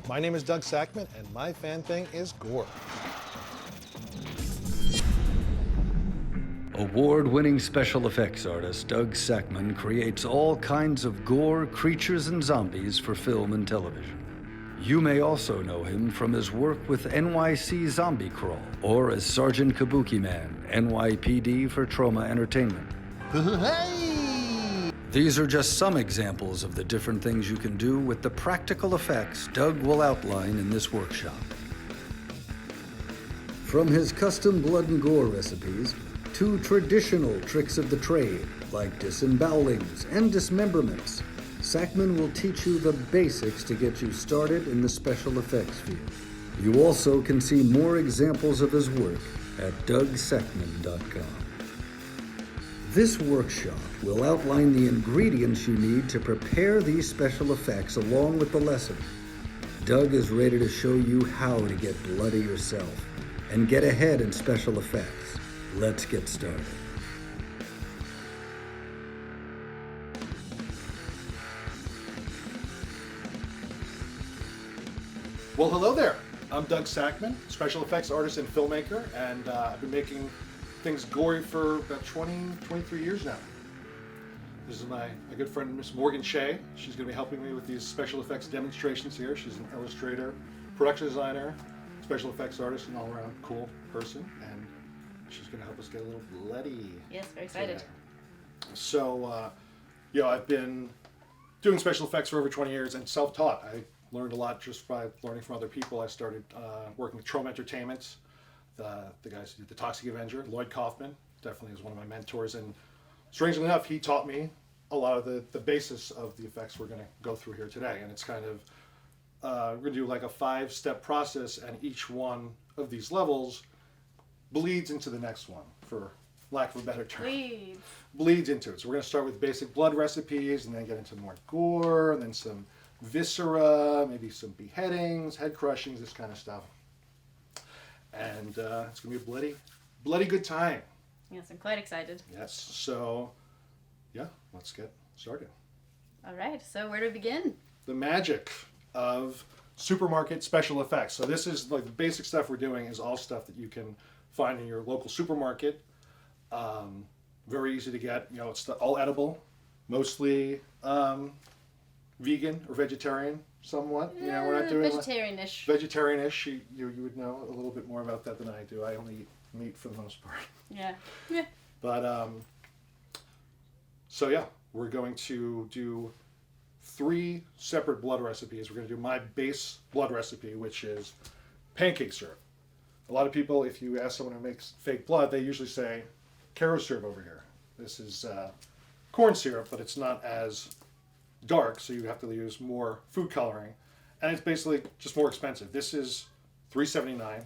My name is Doug Sakmann, and my fan thing is gore. Award-winning special effects artist Doug Sakmann creates all kinds of gore, creatures, and zombies for film and television. You may also know him from his work with NYC Zombie Crawl or as Sergeant Kabuki Man, NYPD for Troma Entertainment. Hey! These are just some examples of the different things you can do with the practical effects Doug will outline in this workshop. From his custom blood and gore recipes to traditional tricks of the trade like disembowelings and dismemberments, Sakmann will teach you the basics to get you started in the special effects field. You also can see more examples of his work at DougSakmann.com. This workshop will outline the ingredients you need to prepare these special effects along with the lesson. Doug is ready to show you how to get bloody yourself and get ahead in special effects. Let's get started. Well, hello there. I'm Doug Sakmann, special effects artist and filmmaker, and I've been making things gory for about 23 years now. This is my good friend, Miss Morgan Shea. She's going to be helping me with these special effects demonstrations here. She's an illustrator, production designer, special effects artist, and all-around cool person, and she's going to help us get a little bloody. Yes, very excited. Today. So, I've been doing special effects for over 20 years and self-taught. I learned a lot just by learning from other people. I started working with Troma Entertainment, the guys who did the Toxic Avenger, Lloyd Kaufman, definitely is one of my mentors. And strangely enough, he taught me a lot of the basis of the effects we're going to go through here today. And it's kind of, we're going to do like a 5-step process, and each one of these levels bleeds into the next one, for lack of a better term. Bleeds into it. So we're going to start with basic blood recipes, and then get into more gore, and then some viscera, maybe some beheadings, head crushings, this kind of stuff. And it's going to be a bloody good time. Yes, I'm quite excited. Yes, so yeah, let's get started. All right, so where do we begin? The magic of supermarket special effects. So this is like the basic stuff we're doing is all stuff that you can find in your local supermarket. Very easy to get. You know, it's all edible, mostly vegan or vegetarian, somewhat. You know, we're not doing vegetarian-ish. Vegetarian-ish. You would know a little bit more about that than I do. I only eat meat for the most part. Yeah. But so yeah, we're going to do 3 separate blood recipes. We're going to do my base blood recipe, which is pancake syrup. A lot of people, if you ask someone who makes fake blood, they usually say Caro syrup over here. This is corn syrup, but it's not as dark, so you have to use more food coloring, and it's basically just more expensive. This is $3.79,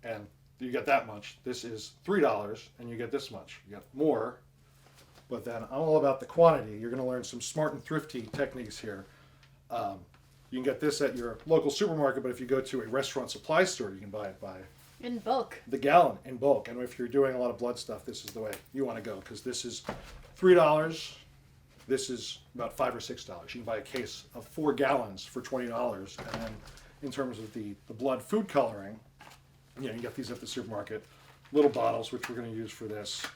and you get that much. This is $3, and you get this much. You get more, but then I'm all about the quantity. You're going to learn some smart and thrifty techniques here. You can get this at your local supermarket, but if you go to a restaurant supply store, you can buy it by In bulk. the gallon in bulk. And if you're doing a lot of blood stuff, this is the way you want to go, because this is $3. This is about $5 or $6. You can buy a case of 4 gallons for $20. And then in terms of the blood food coloring, you know, you get these at the supermarket, little bottles, which we're going to use for this.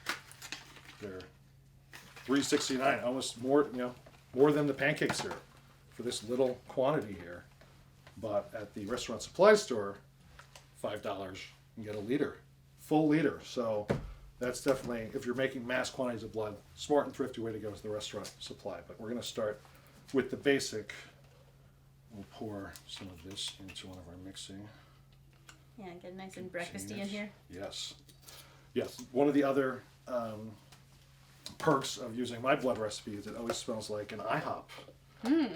They're $3.69, almost more, more than the pancake syrup for this little quantity here. But at the restaurant supply store, $5, you get a liter, full liter. So that's definitely, if you're making mass quantities of blood, smart and thrifty way to go is the restaurant supply. But we're going to start with the basic. We'll pour some of this into one of our mixing. Yeah, get nice and breakfasty in here. Yes. Yes. One of the other perks of using my blood recipe is it always smells like an IHOP,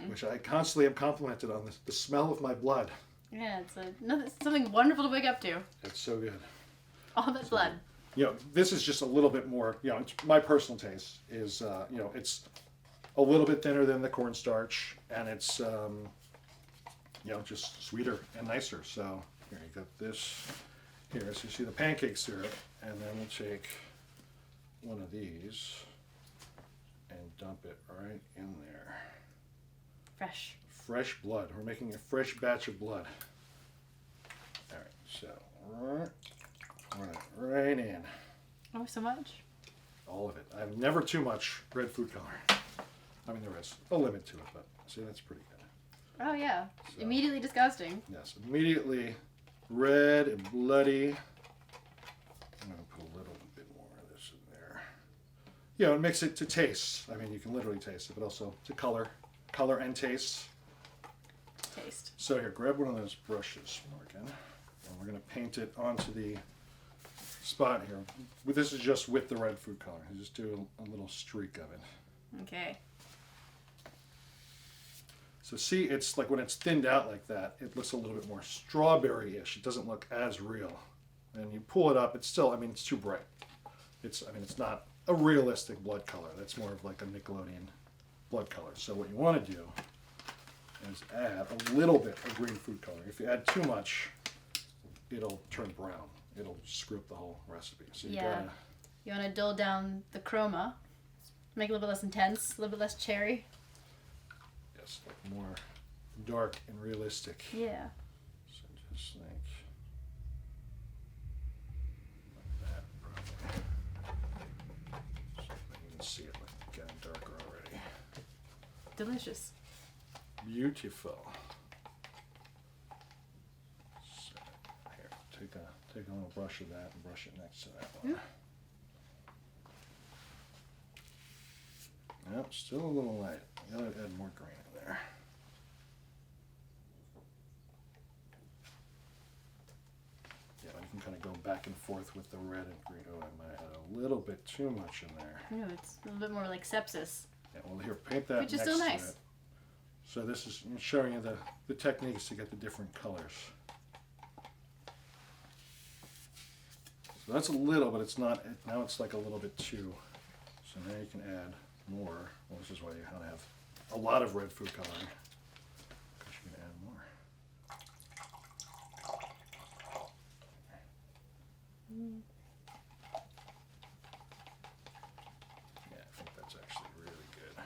which I constantly am complimented on the smell of my blood. Yeah, it's something wonderful to wake up to. It's so good. All that blood. This is just a little bit more, it's, my personal taste is, it's a little bit thinner than the cornstarch, and it's, just sweeter and nicer. So here, you got this here. So you see the pancake syrup, and then we'll take one of these and dump it right in there. Fresh. fresh blood. We're making a fresh batch of blood. All right, so pour it right in. Oh, so much? All of it. I have never too much red food color. I mean, there is a limit to it, but see, that's pretty good. Oh, yeah. So- Immediately disgusting. Yes, immediately red and bloody. I'm going to put a little bit more of this in there. You know, it makes it to taste. I mean, you can literally taste it, but also to color and taste. Taste. So here, grab one of those brushes, Morgan, and we're going to paint it onto the spot here. This is just with the red food color. You just do a little streak of it. Okay. So see, it's like when it's thinned out like that, it looks a little bit more strawberry-ish. It doesn't look as real. And you pull it up, it's still, I mean, it's too bright. It's not a realistic blood color. That's more of like a Nickelodeon blood color. So what you want to do is add a little bit of green food color. If you add too much, it'll turn brown. It'll screw up the whole recipe. So you Yeah. gotta, You want to dull down the chroma. Make it a little bit less intense, a little bit less cherry. yes, like more dark and realistic. Yeah. So just like that, probably. So you can see it like getting darker already. Delicious. Beautiful. So here, take a little brush of that and brush it next to that one. Yep, still a little light. You gotta add more green in there. Yeah, you can kind of go back and forth with the red and green. Oh, I might add a little bit too much in there. Ooh, it's a little bit more like sepsis. Yeah, well, here, paint that Which is next still to nice. it. So this is showing you the techniques to get the different colors. So that's a little, but it's not, now it's like a little bit too. So now you can add more. Well, this is why you want to have a lot of red food coloring, because you can add more. Yeah, I think that's actually really good.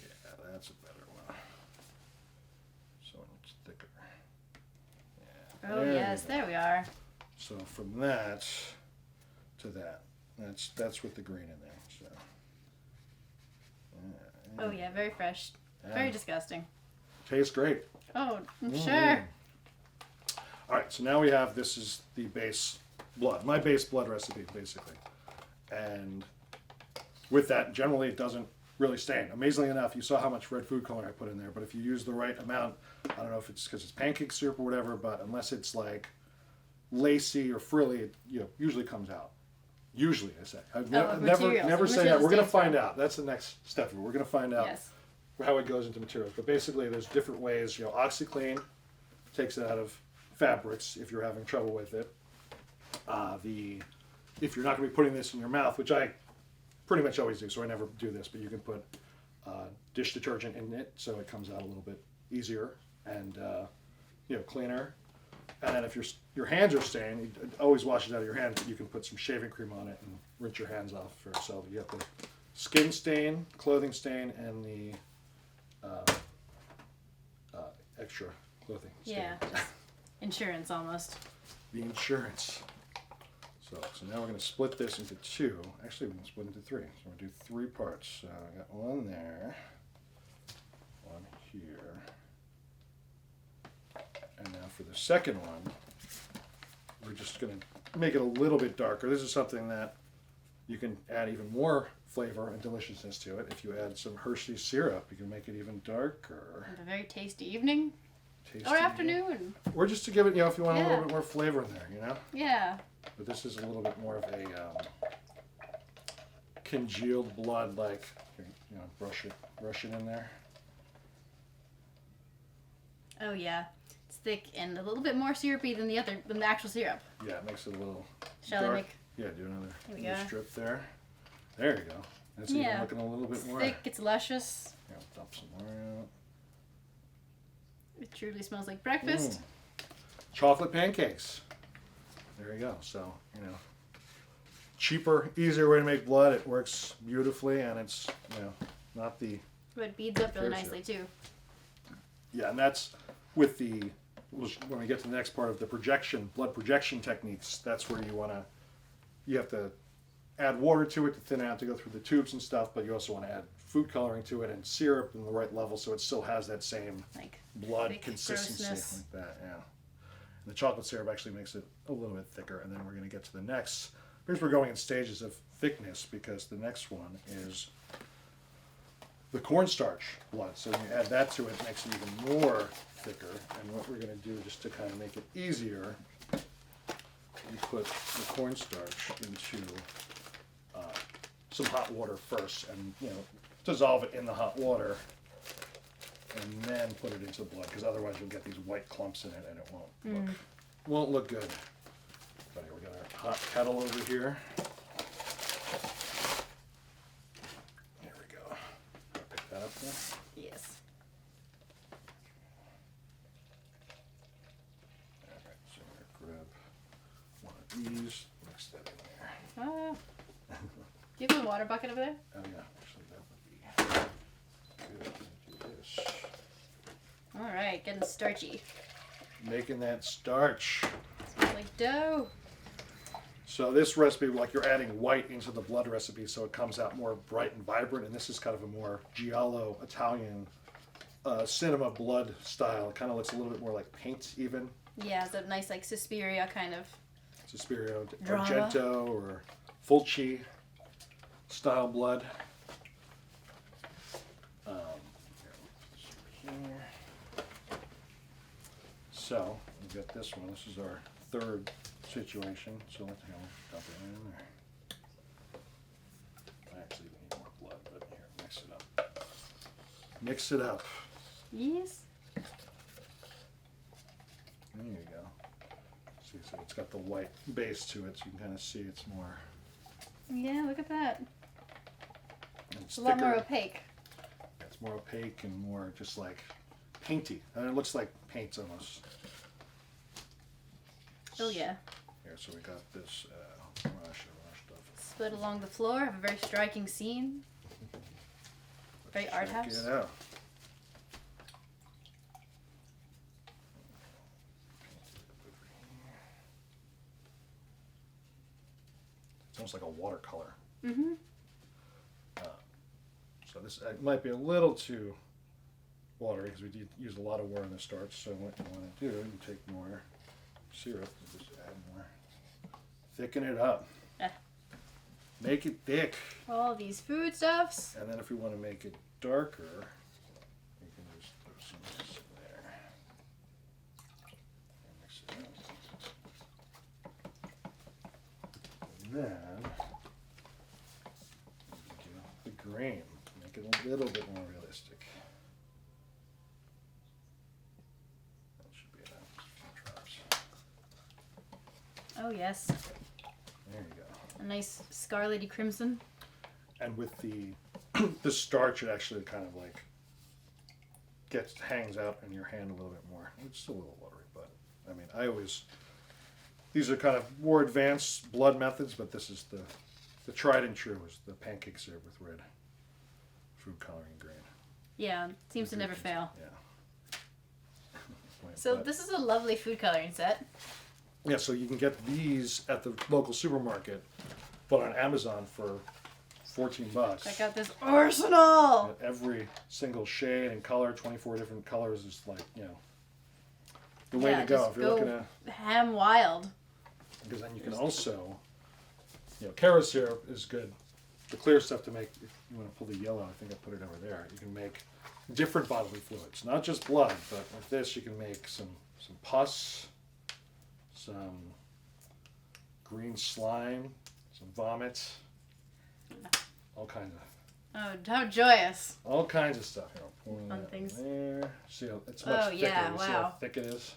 Yeah, that's a better one. So it's thicker. Yeah. Oh, there yes, we go. there we are. So from that to that, that's with the green in there. So. Oh, yeah, very fresh. Very disgusting. Tastes great. Oh, I'm Mm. sure. All right, so now we have, this is the base blood, my base blood recipe, basically. And with that, generally it doesn't really stain. Amazingly enough, you saw how much red food color I put in there, but if you use the right amount, I don't know if it's because it's pancake syrup or whatever, but unless it's like lacy or frilly, it usually comes out. Usually, I say. I've of never materials. say that. We're going to Materials find taste out. That's the next step. We're going to find out Yes. how it goes into materials. But basically, there's different ways. OxyClean takes it out of fabrics if you're having trouble with it. If you're not going to be putting this in your mouth, which I pretty much always do, so I never do this, but you can put dish detergent in it so it comes out a little bit easier and cleaner. And then if your hands are stained, you always wash it out of your hands, but you can put some shaving cream on it and rinse your hands off. So you have the skin stain, clothing stain, and the extra clothing stain. Yeah. Just insurance almost. The insurance. So now we're going to split this into two. Actually, we're going to split into three. So we're going to do 3 parts. So I got one there, one here. And now for the second one, we're just going to make it a little bit darker. This is something that you can add even more flavor and deliciousness to it. If you add some Hershey's syrup, you can make it even darker. And a very tasty evening Tasty. or afternoon. Or just to give it, if you want a Yeah. little bit more flavor in there, Yeah. But this is a little bit more of a congealed blood, like, brush it in there. Oh, yeah. It's thick and a little bit more syrupy than the actual syrup. Yeah, it makes it a little Shall I dark. make? Yeah, do another Here we little go. strip there. There you go. That's Yeah. even looking a little bit It's more. thick. It's luscious. Yeah, dump some more out. It truly smells like breakfast. Chocolate pancakes. There you go. So, cheaper, easier way to make blood. It works beautifully, and it's, not the But it beads up really Fair nicely too. Yeah, and that's with the, when we get to the next part of the projection, blood projection techniques, that's where you have to add water to it to thin it out to go through the tubes and stuff, but you also want to add food coloring to it and syrup in the right level so it still has that same Like blood thick consistency grossness. like that, yeah. And the chocolate syrup actually makes it a little bit thicker, and then we're going to get to the next, because we're going in stages of thickness, because the next one is the cornstarch blood. So when you add that to it, it makes it even more thicker. And what we're going to do, just to kind of make it easier, you put the cornstarch into some hot water first, and dissolve it in the hot water, and then put it into the blood, because otherwise you'll get these white clumps in it, and it won't look good. But here, we got our hot kettle over here. There we go. Pick that up there. Yes. All right, so I'm gonna grab one of these, mix that in there. Ah. Do you have a water bucket over there? Oh yeah, actually that would be good. Do this. All right, getting starchy. Making that starch. Smells like dough. So this recipe, like, you're adding white into the blood recipe, so it comes out more bright and vibrant. And this is kind of a more giallo Italian cinema blood style. It kind of looks a little bit more like paint, even. Yeah, it's a nice like Suspiria kind of. Suspiria, Drama. Argento, or Fulci style blood. Here. So we've got this one. This is our third situation. So let's dump it in there. I actually need more blood, but here, mix it up. Mix it up. Yes. There you go. See, so it's got the white base to it, so you can kind of see it's more. Yeah, look at that. And it's It's a lot more thicker. opaque. It's more opaque and more just like painty. And it looks like paint almost. Oh yeah. Here, so we got this wash stuff. Split along the floor. Have a very striking scene. Very art Check house. it out. It's almost like a watercolor. Mm-hmm. So this might be a little too watery because we did use a lot of water in the starch. So what you want to do, you take more syrup and just add more. Thicken it up. Ah. Make it thick. All these foodstuffs. And then if we want to make it darker, we can just throw some of this in there. And mix it up. And then we do the grain. Make it a little bit more realistic. That should be enough. Drops. Oh yes. There you go. A nice scarlety crimson. And with the the starch, it actually kind of like hangs out in your hand a little bit more. It's still a little watery, but I mean, these are kind of more advanced blood methods, but this is the tried and true is the pancake syrup with red food coloring grain. Yeah, seems to never fail. Yeah. So But- this is a lovely food coloring set. yeah, so you can get these at the local supermarket, but on Amazon for $14. Check out this arsenal. And every single shade and color, 24 different colors, is like, the way Yeah, to go. just If you're looking at, ham wild. because then you can also, Cara syrup is good. The clear stuff to make, if you want to pull the yellow, I think I put it over there. You can make different bodily fluids, not just blood, but with this you can make some pus, some green slime, some vomit, all kinds of. Oh, how joyous. All kinds of stuff. Pouring Fun that things. in there. See how it's much Oh, thicker. yeah, You see how wow. thick it is?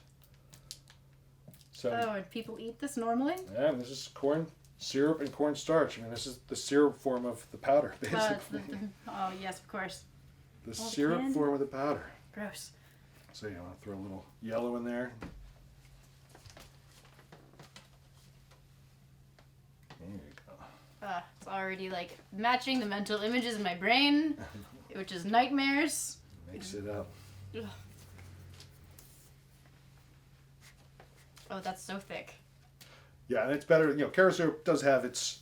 So, Oh, and people eat this normally? yeah, this is corn syrup and cornstarch. I mean, this is the syrup form of the powder, It's basically. oh, yes, of course. The all syrup canned. form of the powder. Gross. So you want to throw a little yellow in there. There you go. It's already like matching the mental images in my brain. which is nightmares. Mix it up. Ugh. Oh, that's so thick. Yeah, and it's better. Carrot syrup does have its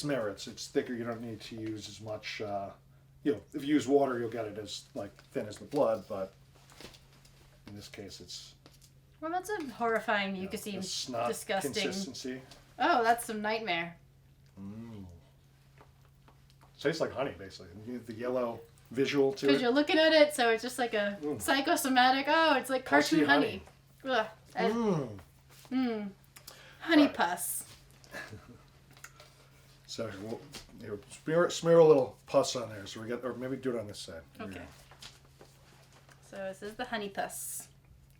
merits. It's thicker. You don't need to use as much. If you use water, you'll get it as thin as the blood. But in this case, it's Well, that's a horrifying, mucusy, a snot disgusting. consistency. Oh, that's some nightmare. Tastes like honey, basically. The yellow visual to Because it. you're looking at it, so it's just like a psychosomatic. Oh, it's like cartoon Pussy honey. Ugh. Honey Right. pus. So we'll smear a little pus on there. So or maybe do it on this side. There you Okay. go. So this is the honey pus.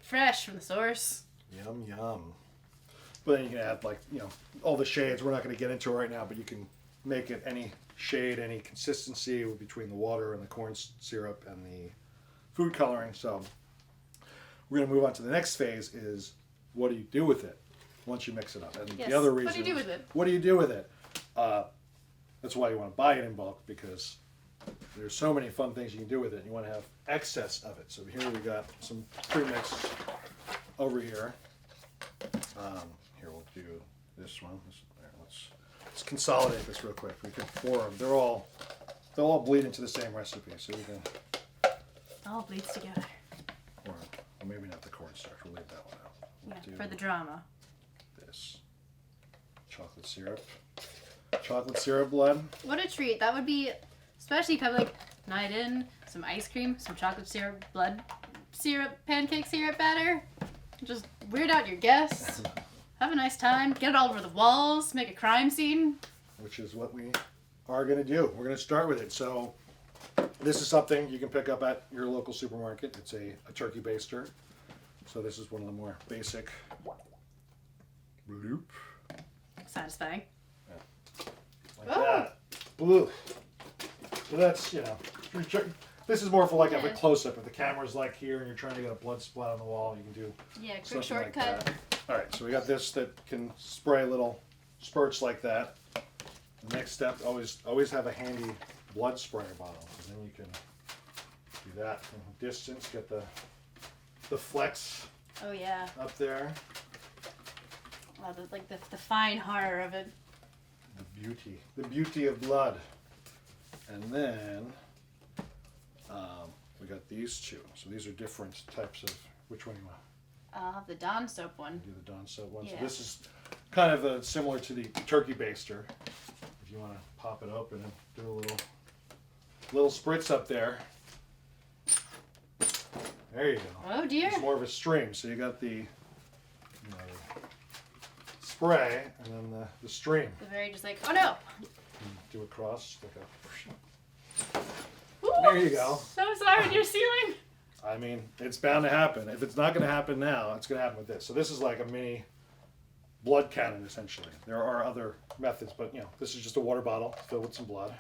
Fresh from the source. Yum yum. But then you can add all the shades. We're not going to get into it right now, but you can make it any shade, any consistency between the water and the corn syrup and the food coloring. So we're going to move on to the next phase. Is what do you do with it once you mix it up? And Yes. the other reason. What do you do with it? What do you do with it? That's why you want to buy it in bulk, because there's so many fun things you can do with it. You want to have excess of it. So here we got some pre-mix over here. Here we'll do this one. Let's consolidate this real quick. We can pour them. They'll all bleed into the same recipe. So we can, All bleeds together. or maybe not the cornstarch. We'll leave that one out. We'll Yeah, do for the drama. this chocolate syrup. Chocolate syrup blood. What a treat. That would be, especially if you have like night in, some ice cream, some chocolate syrup, blood syrup, pancake syrup batter. Just weird out your guests. Have a nice time. Get it all over the walls. Make a crime scene. Which is what we are going to do. We're going to start with it. So this is something you can pick up at your local supermarket. It's a turkey baster. So this is one of the more basic. Bloop. Satisfying. Like that. Bloop. So that's, this is more for like a Yeah. close-up. If the camera's like here and you're trying to get a blood splat on the wall, you can do Yeah, quick something shortcut. like that. All right, so we got this that can spray little spurts like that. The next step, always have a handy blood sprayer bottle, and then you can do that from a distance. Get the flex Oh yeah. up there, Wow, the fine horror of it. the beauty of blood, and then we got these two. So these are different types of. Which one do you want? I'll have the Dawn soap one. Do the Dawn soap one. Yeah. So this is kind of similar to the turkey baster. If you want to pop it open and do a little spritz up there. There you go. Oh dear. It's more of a stream. So you got the spray and then the stream. The very just like, oh no. Do a cross like a. Ooh, There you go. So sorry with your ceiling. I mean, it's bound to happen. If it's not going to happen now, it's going to happen with this. So this is like a mini blood cannon, essentially. There are other methods, but this is just a water bottle filled with some blood,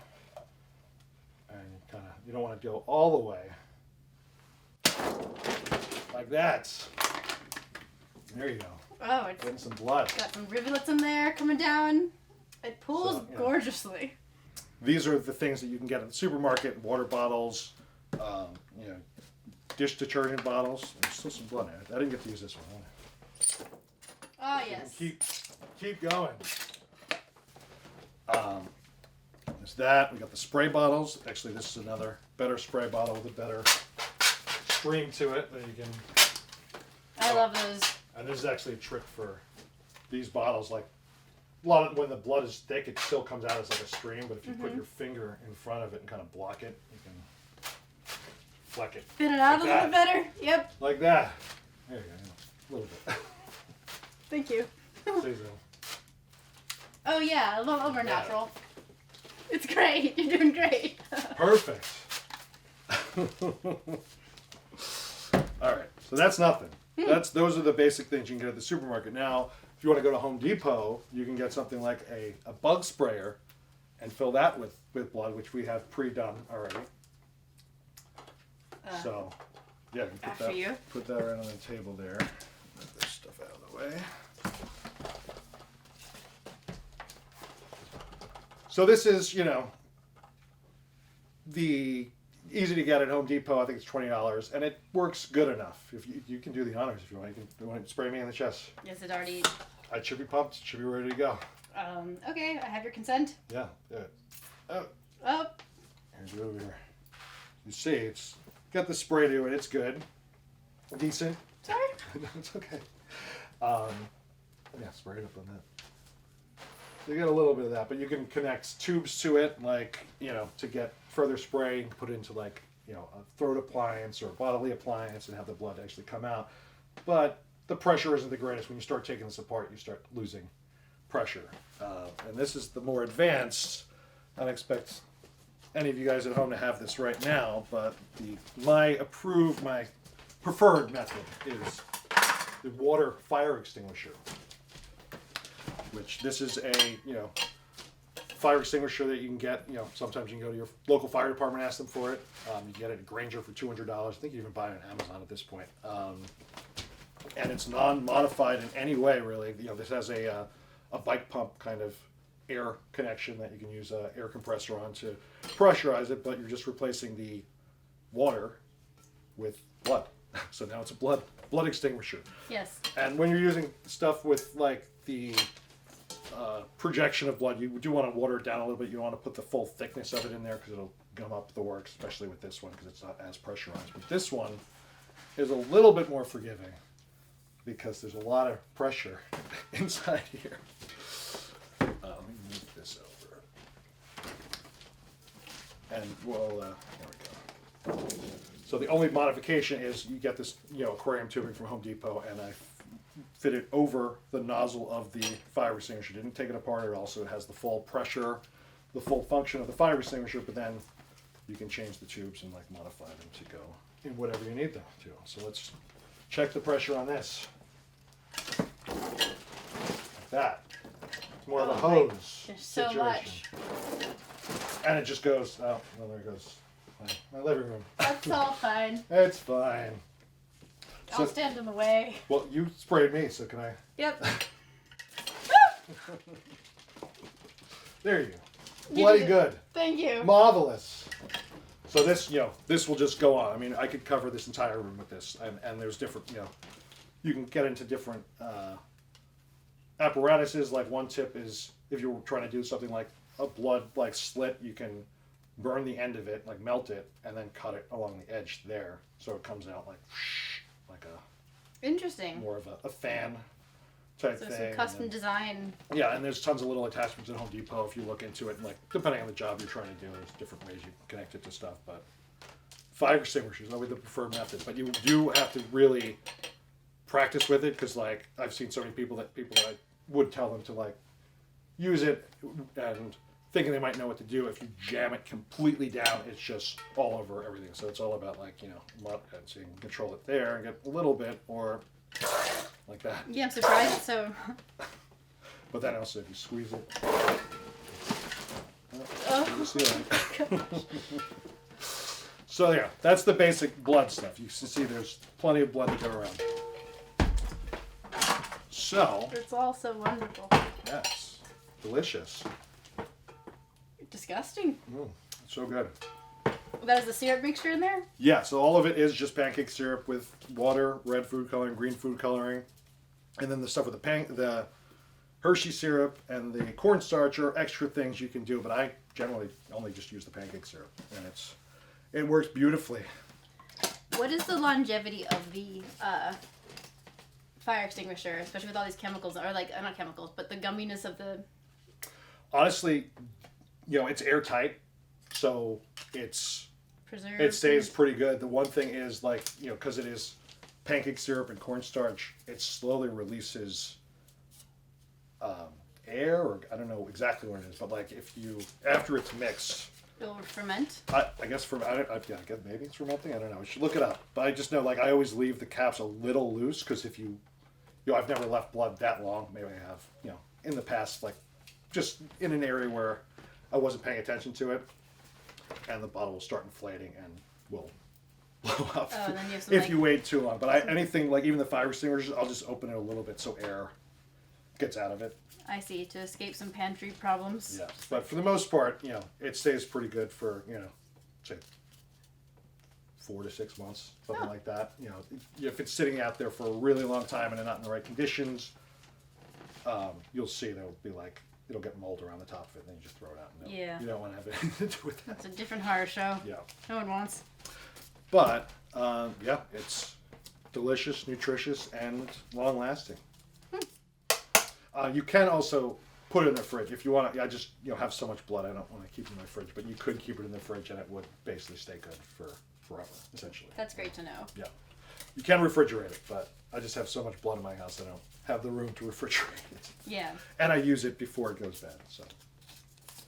and you don't want to go all the way like that. There you go. Oh, it's Getting some blood. got some rivulets in there coming down. It pools So, yeah. gorgeously. These are the things that you can get at the supermarket: water bottles, dish detergent bottles. There's still some blood in it. I didn't get to use this one. Oh yes. Keep going. There's that. We got the spray bottles. Actually, this is another better spray bottle with a better stream to it that you can. I love those. And this is actually a trick for these bottles. Like when the blood is thick, it still comes out as like a stream. But if you put your finger in front of it and kind of block it, you can fleck it. Thin it out Like a little that. better. Yep. Like that. There you go. A little bit. Thank you. Seasonal. Oh yeah, a little over natural. It's great. You're doing great. Perfect. All right, so that's nothing. Those are the basic things you can get at the supermarket. Now, if you want to go to Home Depot, you can get something like a bug sprayer and fill that with blood, which we have pre-done already. So, yeah, you can After you. put that right on the table there. Move this stuff out of the way. So this is, easy to get at Home Depot. I think it's $20, and it works good enough. If you can do the honors if you want. You want to spray me in the chest? Is it already? It should be pumped. It should be ready to go. Okay, I have your consent. Yeah. Oh, Oh, here's it over here. You see, it's got the spray to it. It's good. Decent. sorry. It's okay. Yeah, spray it up on that. You get a little bit of that, but you can connect tubes to it, like, to get further spray. You can put it into, like, a throat appliance or a bodily appliance and have the blood actually come out. But the pressure isn't the greatest. When you start taking this apart, you start losing pressure. And this is the more advanced. I don't expect any of you guys at home to have this right now, but my preferred method is the water fire extinguisher, which this is a fire extinguisher that you can get. Sometimes you can go to your local fire department, ask them for it. You get it at Granger for $200. I think you even buy it on Amazon at this point. And it's non-modified in any way, really. This has a bike pump kind of air connection that you can use an air compressor on to pressurize it, but you're just replacing the water with blood. So now it's a blood extinguisher. Yes. And when you're using stuff with like the projection of blood, you do want to water it down a little bit. You don't want to put the full thickness of it in there because it'll gum up the works, especially with this one because it's not as pressurized. But this one is a little bit more forgiving because there's a lot of pressure inside here. Let me move this over. And there we go. So the only modification is you get this, aquarium tubing from Home Depot, and I fit it over the nozzle of the fire extinguisher. Didn't take it apart at all, so it has the full pressure, the full function of the fire extinguisher, but then you can change the tubes and like modify them to go in whatever you need them to. So let's check the pressure on this. Like that. It's more of a hose There's so situation. much. And it just goes, oh, well, there goes my living room. That's all fine. It's fine. I'll stand in the way. Well, you sprayed me, so can I? Yep. There you go. You Bloody did it. good. Thank you. Marvelous. So this, this will just go on. I mean, I could cover this entire room with this, and there's different, you can get into different apparatuses. Like one tip is if you're trying to do something like a blood like slit, you can burn the end of it, like melt it, and then cut it along the edge there, so it comes out like a Interesting. more of a fan type So thing. some custom and design. yeah, and there's tons of little attachments at Home Depot if you look into it. Like depending on the job you're trying to do, there's different ways you can connect it to stuff. But fire extinguishers is always the preferred method. But you do have to really practice with it because, like, I've seen so many people that I would tell them to like use it and thinking they might know what to do. If you jam it completely down, it's just all over everything. So it's all about like so you can control it there and get a little bit or like that. Yeah, I'm surprised. So. But then also if you squeeze it, Oh. you see that? So yeah, that's the basic blood stuff. You can see there's plenty of blood to go around. So It's all so wonderful. yes, delicious. Disgusting. So good. That is the syrup mixture in there? Yeah, so all of it is just pancake syrup with water, red food coloring, green food coloring, and then the stuff with the Hershey syrup and the cornstarch are extra things you can do. But I generally only just use the pancake syrup, and it works beautifully. What is the longevity of the fire extinguisher, especially with all these chemicals, or like not chemicals, but the gumminess of the? Honestly, it's airtight, so it Preserved. stays pretty good. The one thing is like because it is pancake syrup and cornstarch, it slowly releases air, or I don't know exactly what it is, but like after it's mixed, It'll ferment. I guess I guess maybe it's fermenting. I don't know. I should look it up. But I just know, like, I always leave the caps a little loose because if I've never left blood that long. Maybe I have, in the past, like, just in an area where I wasn't paying attention to it, and the bottle will start inflating and will blow up Oh, and then you have some, if like- you wait too long. But anything like even the fire extinguishers, I'll just open it a little bit so air gets out of it. I see, to escape some pantry problems. Yeah, but for the most part, it stays pretty good for, say, 4 to 6 months, something like that. You know, if it's sitting out there for a really long time and they're not in the right conditions, you'll see there'll be like, it'll get mold around the top of it, and then you just throw it out. And Yeah. You don't want to have anything to do with that. It's a different horror show. Yeah. No one wants. But, yeah, it's delicious, nutritious, and long lasting. You can also put it in the fridge if you want to. I just have so much blood, I don't want to keep it in my fridge, but you could keep it in the fridge and it would basically stay good for forever, essentially. That's great to know. Yeah. You can refrigerate it, but I just have so much blood in my house I don't have the room to refrigerate it. Yeah. And I use it before it goes bad, so.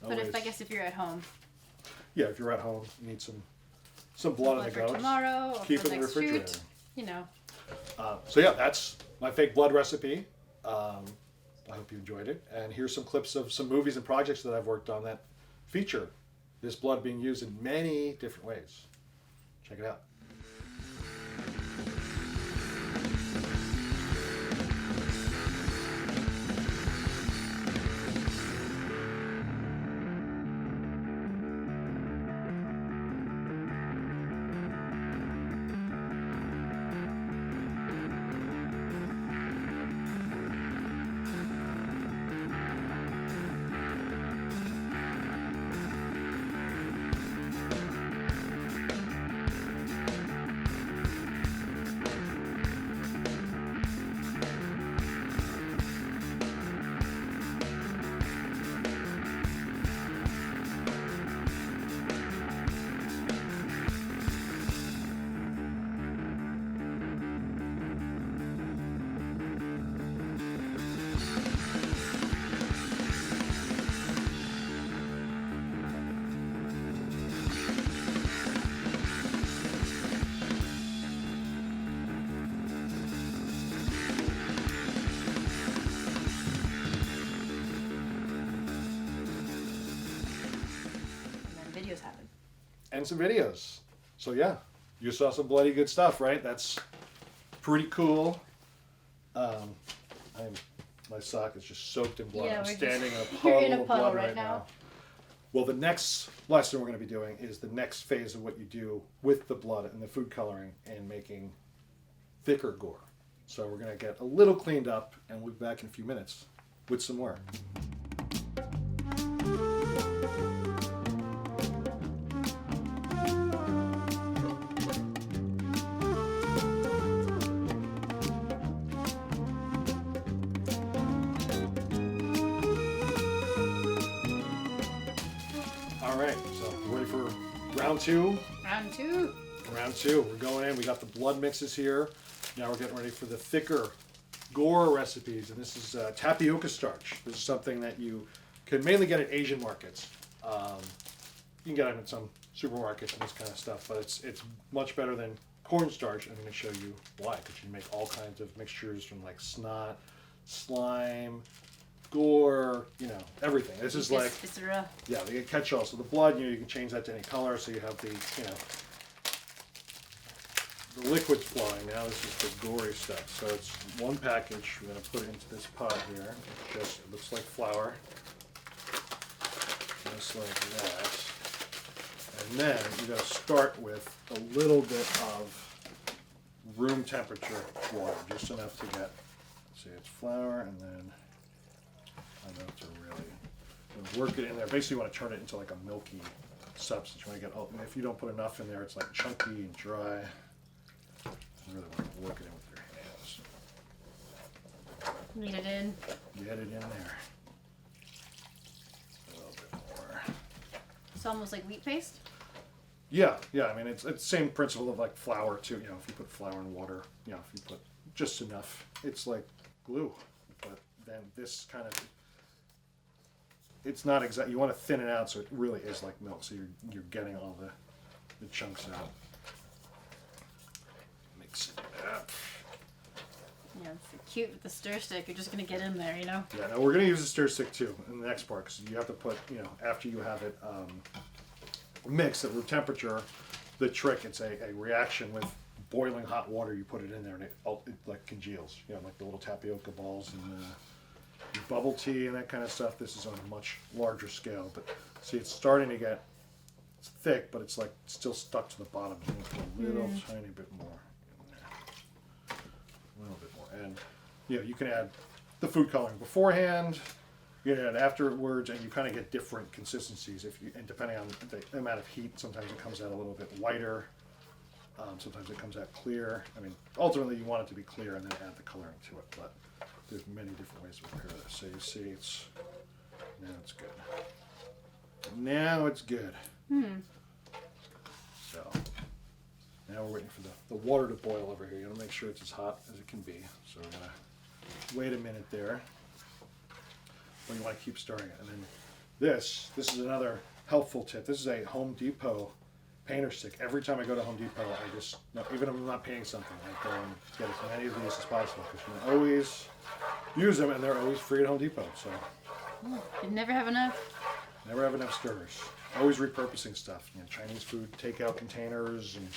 But I guess if you're at home. Yeah, if you're at home, you need some blood in the for goats. tomorrow or Keep for it in the next refrigerator. shoot. You know. So yeah, that's my fake blood recipe. I hope you enjoyed it. And here's some clips of some movies and projects that I've worked on that feature this blood being used in many different ways. Check it out. Videos happen. And some videos. So yeah, you saw some bloody good stuff, right? That's pretty cool. My sock is just soaked in blood. Yeah, I'm we're standing just- in a you're puddle in a of puddle blood right right now. now. Well, the next lesson we're going to be doing is the next phase of what you do with the blood and the food coloring and making thicker gore. So we're going to get a little cleaned up, and we'll be back in a few minutes with some more. All right, so we're ready for round two. Round two. Round two, we're going in. We got the blood mixes here. Now we're getting ready for the thicker gore recipes, and this is tapioca starch. This is something that you can mainly get at Asian markets. You can get it in some supermarkets and this kind of stuff, but it's much better than cornstarch. I'm going to show you why, because you can make all kinds of mixtures from like snot, slime, gore, everything. This is like, Viscera. yeah, they get catch-all. So the blood, you can change that to any color, so you have the, the liquid's flowing. Now this is the gory stuff. So it's one package. We're going to put it into this pot here. It looks like flour. Just like that. And then you got to start with a little bit of room temperature water, just enough to get, see, it's flour, and then enough to really work it in there. Basically, you want to turn it into like a milky substance. You want to get, if you don't put enough in there, it's like chunky and dry. You really want to work it in with your hands. Knead it in. Get it in there. A little bit more. It's almost like wheat paste. Yeah. I mean, it's the same principle of like flour too. If you put flour in water, if you put just enough, it's like glue. But then this kind of, it's not exact. You want to thin it out so it really is like milk. So you're getting all the chunks out. Mix it up. Yeah, it's cute with the stir stick. You're just gonna get in there, Yeah, no, we're gonna use a stir stick too in the next part, because you have to put, after you have it mixed at room temperature, the trick, it's a reaction with boiling hot water. You put it in there and it like congeals, like the little tapioca balls and bubble tea and that kind of stuff. This is on a much larger scale, but see, it's starting to get It's thick, but it's like still stuck to the bottom. You need to put a little tiny bit more in there. A little bit more. And you can add the food coloring beforehand, you can add afterwards, and you kind of get different consistencies and depending on the amount of heat. Sometimes it comes out a little bit whiter. Sometimes it comes out clear. I mean, ultimately you want it to be clear and then add the coloring to it, but there's many different ways to prepare this. So you see, now it's good. Now it's good. So now we're waiting for the water to boil over here. You want to make sure it's as hot as it can be. So we're gonna wait a minute there. But you want to keep stirring it. And then this is another helpful tip. This is a Home Depot painter stick. Every time I go to Home Depot, even if I'm not painting something, I go and get as many of these as possible because you can always use them and they're always free at Home Depot. So You never have enough. never have enough stirrers. Always repurposing stuff. Chinese food takeout containers and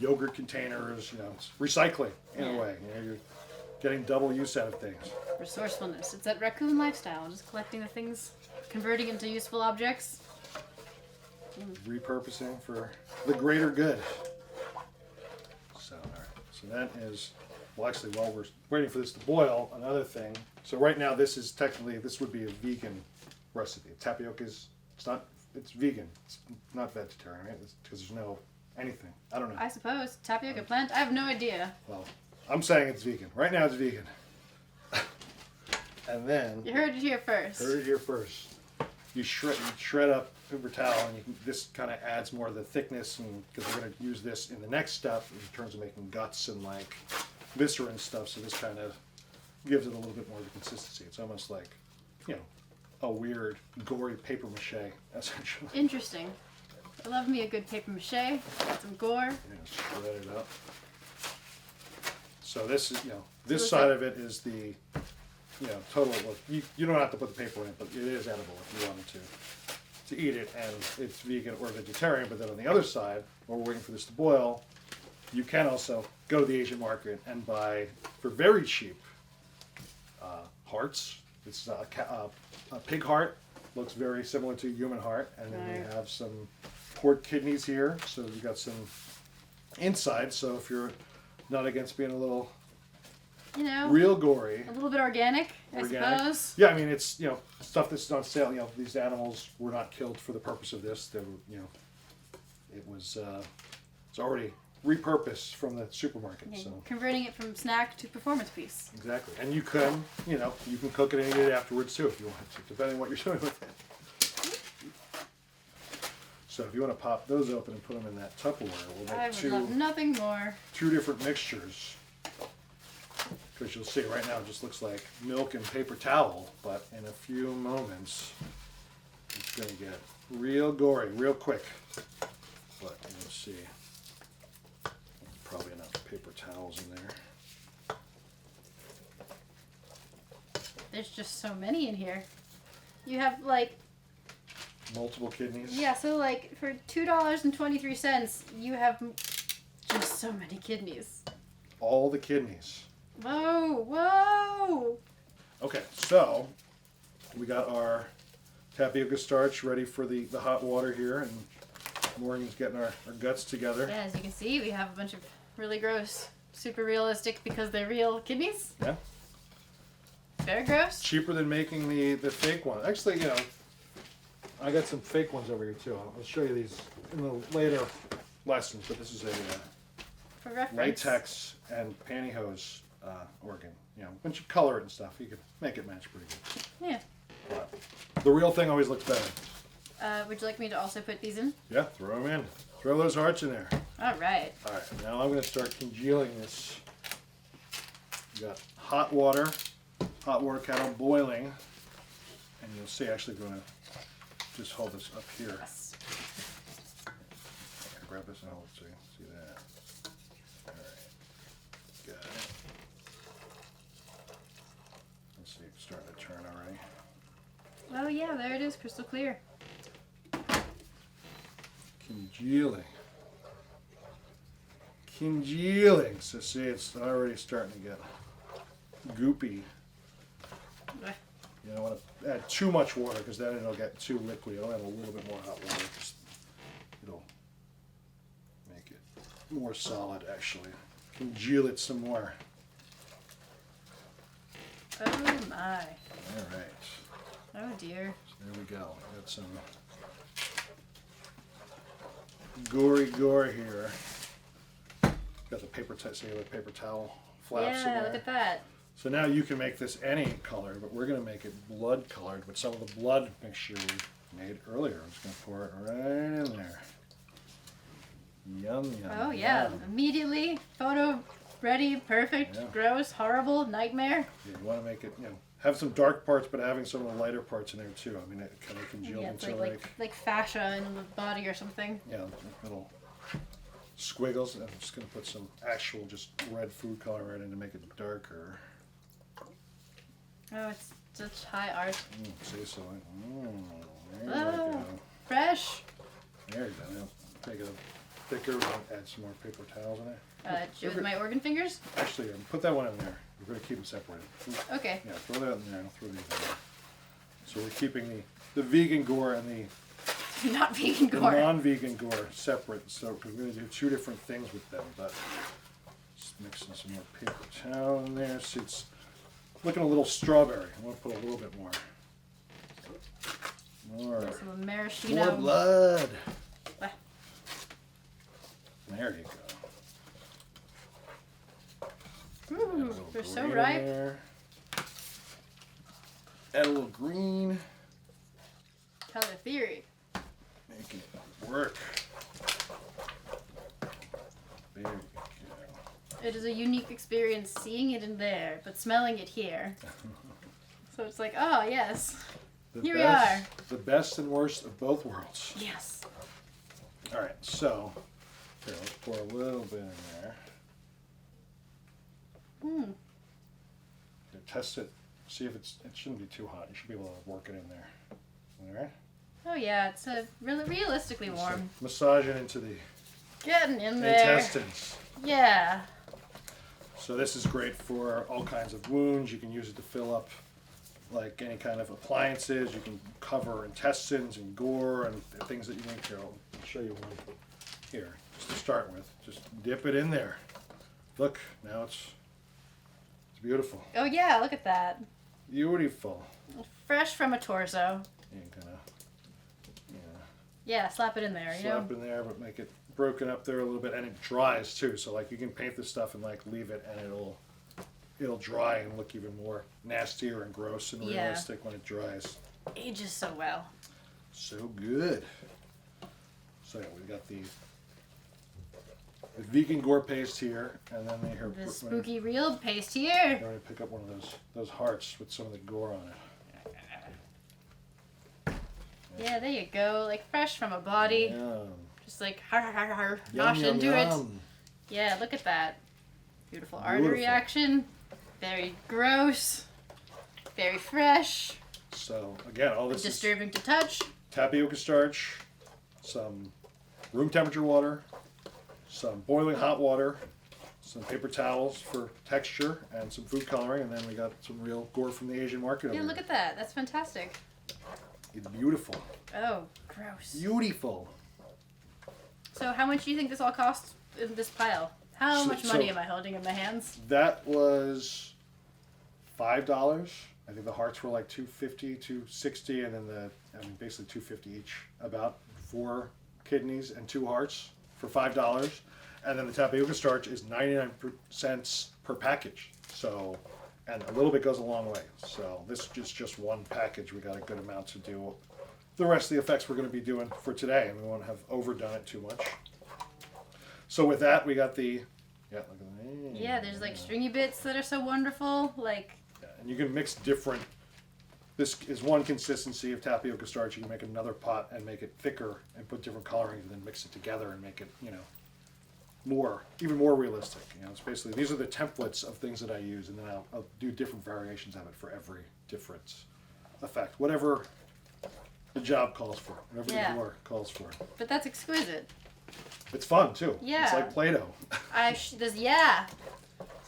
yogurt containers. It's recycling in a way. You're getting double use out of things. Resourcefulness. It's that raccoon lifestyle, just collecting the things, converting into useful objects. Repurposing for the greater good. So, all right. So that is, well, actually, while we're waiting for this to boil, another thing. So right now, this would be a vegan recipe. Tapioca it's vegan. It's not vegetarian, right? Because there's no anything. I don't know. I suppose. Tapioca plant? I have no idea. Well, I'm saying it's vegan. Right now, it's vegan. And then You heard it here first. Heard it here first. You shred up paper towel, and this kind of adds more of the thickness, and because we're going to use this in the next step in terms of making guts and like viscera and stuff. So this kind of gives it a little bit more of the consistency. It's almost like, a weird gory paper mache, essentially. Interesting. I love me a good paper mache. Got some gore. Shred it up. So this is, this side of it is the, total. You don't have to put the paper in it, but it is edible if you wanted to eat it, and it's vegan or vegetarian. But then on the other side, while we're waiting for this to boil, you can also go to the Asian market and buy for very cheap hearts. It's a pig heart. Looks very similar to a human heart, and then we have some pork kidneys here. So we've got some inside. So if you're not against being a little real gory. A little bit organic, I suppose. Yeah, I mean, it's, stuff that's on sale. These animals were not killed for the purpose of this. They were, it's already repurposed from the supermarket. Okay, So converting it from snack to performance piece. exactly. And you can, you can cook it and eat it afterwards too if you want to, depending on what you're doing with it. So if you want to pop those open and put them in that Tupperware, we'll I make would love nothing more. two different mixtures. Because you'll see right now it just looks like milk and paper towel, but in a few moments it's going to get real gory, real quick. But you'll see probably enough paper towels in there. There's just so many in here. You have like Multiple kidneys. Yeah, so like for $2.23, you have just so many kidneys. All the kidneys. Whoa, whoa! Okay, so we got our tapioca starch ready for the hot water here, and Morgan's getting our guts together. Yeah, as you can see, we have a bunch of really gross, super realistic because they're real kidneys. Yeah. Very gross. Cheaper than making the fake one. Actually, I got some fake ones over here too. I'll show you these in the later lessons, but this is a For reference. latex and pantyhose organ. Once you color it and stuff, you can make it match pretty good. Yeah. But the real thing always looks better. Would you like me to also put these in? Yeah, throw them in. Throw those hearts in there. All right. All right, now I'm going to start congealing this. We got hot water kettle boiling, and you'll see. Actually, going to just hold this up here. Yes. Grab this and hold it so you can see that. All right, got it. Let's see, it's starting to turn already. Oh yeah, there it is, crystal clear. Congealing. So see, it's already starting to get goopy. You don't want to add too much water because then it'll get too liquidy. I'll add a little bit more hot water. It'll more solid, actually. Congeal it some more. Oh my. All right. Oh dear. So there we go. Got some gory gore here. Got the paper towel flaps in Yeah, there. look at that. So now you can make this any color, but we're going to make it blood colored with some of the blood mixture we made earlier. I'm just going to pour it right in there. Yum, yum. Oh yeah, yum. immediately photo ready, perfect, Yeah. gross, horrible, nightmare. You want to make it, have some dark parts, but having some of the lighter parts in there too. I mean, it kind of congealed Yeah, it's into like fascia in the body or something. yeah, like little squiggles. And I'm just going to put some actual just red food color right in to make it darker. Oh, it's such high art. See, so there we Oh. go. Fresh. There you go. Now, make it thicker. We'll add some more paper towels in it. Do with my organ fingers. Actually, put that one in there. We're going to keep them separated. Okay. Yeah, throw that in there. I'll throw these in there. So we're keeping the vegan gore and the Not vegan gore. non-vegan gore separate. So we're going to do two different things with them. But just mixing some more paper towel in there. See, it's looking a little strawberry. I want to put a little bit more. Some maraschino. More blood. Ah. There you go. Ooh, they're so Green in ripe. there. Add a little green. Color theory. Make it work. There you go. It is a unique experience seeing it in there, but smelling it here. So it's like, oh yes, Here we are. The best and worst of both worlds. yes. All right, so here, let's pour a little bit in there. Hmm. Here, test it. See if it shouldn't be too hot. You should be able to work it in there. All right. Oh yeah, it's really realistically So warm. massage it into the Getting in there. intestines. Yeah. So this is great for all kinds of wounds. You can use it to fill up like any kind of appliances. You can cover intestines and gore and things that you need to. I'll show you one here, just to start with. Just dip it in there. Look, now it's beautiful. Oh yeah, look at that. Beautiful. Fresh from a torso. You can kind of Yeah, slap it in there, you slap know? in there, but make it broken up there a little bit, and it dries too. So like you can paint this stuff and like leave it, and it'll dry and look even more nastier and gross and Yeah. realistic when it dries. Ages so well. So good. So yeah, we've got the vegan gore paste here, and then here The we're spooky real paste here. going to pick up one of those hearts with some of the gore on it. Yeah, there you go. Like fresh from a body. Yum. Just like har har har har. Yum, Nosh yum, into it. yum. Yeah, look at that. Beautiful artery Beautiful. action. Very gross. Very fresh. So again, all this is Disturbing to touch. tapioca starch, some room temperature water, some boiling hot water, some paper towels for texture, and some food coloring, and then we got some real gore from the Asian market. Yeah, over look here. at that. That's fantastic. It's beautiful. Oh, gross. Beautiful. So how much do you think this all costs in this pile? How So- much money so- am I holding in my hands? That was $5. I think the hearts were like $2.50, $2.60, and then basically $2.50 each. About 4 kidneys and 2 hearts for $5, and then the tapioca starch is 99 cents per package. So, and a little bit goes a long way. So this is just one package. We got a good amount to do. The rest of the effects we're going to be doing for today, and we won't have overdone it too much. So with that, we got the look at that. Yeah, there's like stringy bits that are so wonderful. Like, And you can mix different. This is one consistency of tapioca starch. You can make another pot and make it thicker and put different colorings and then mix it together and make it, even more realistic. It's basically, these are the templates of things that I use, and then I'll do different variations of it for every different effect. Whatever the job calls for, whatever Yeah. the door calls for. but that's exquisite. It's fun too. Yeah. It's like Play-Doh.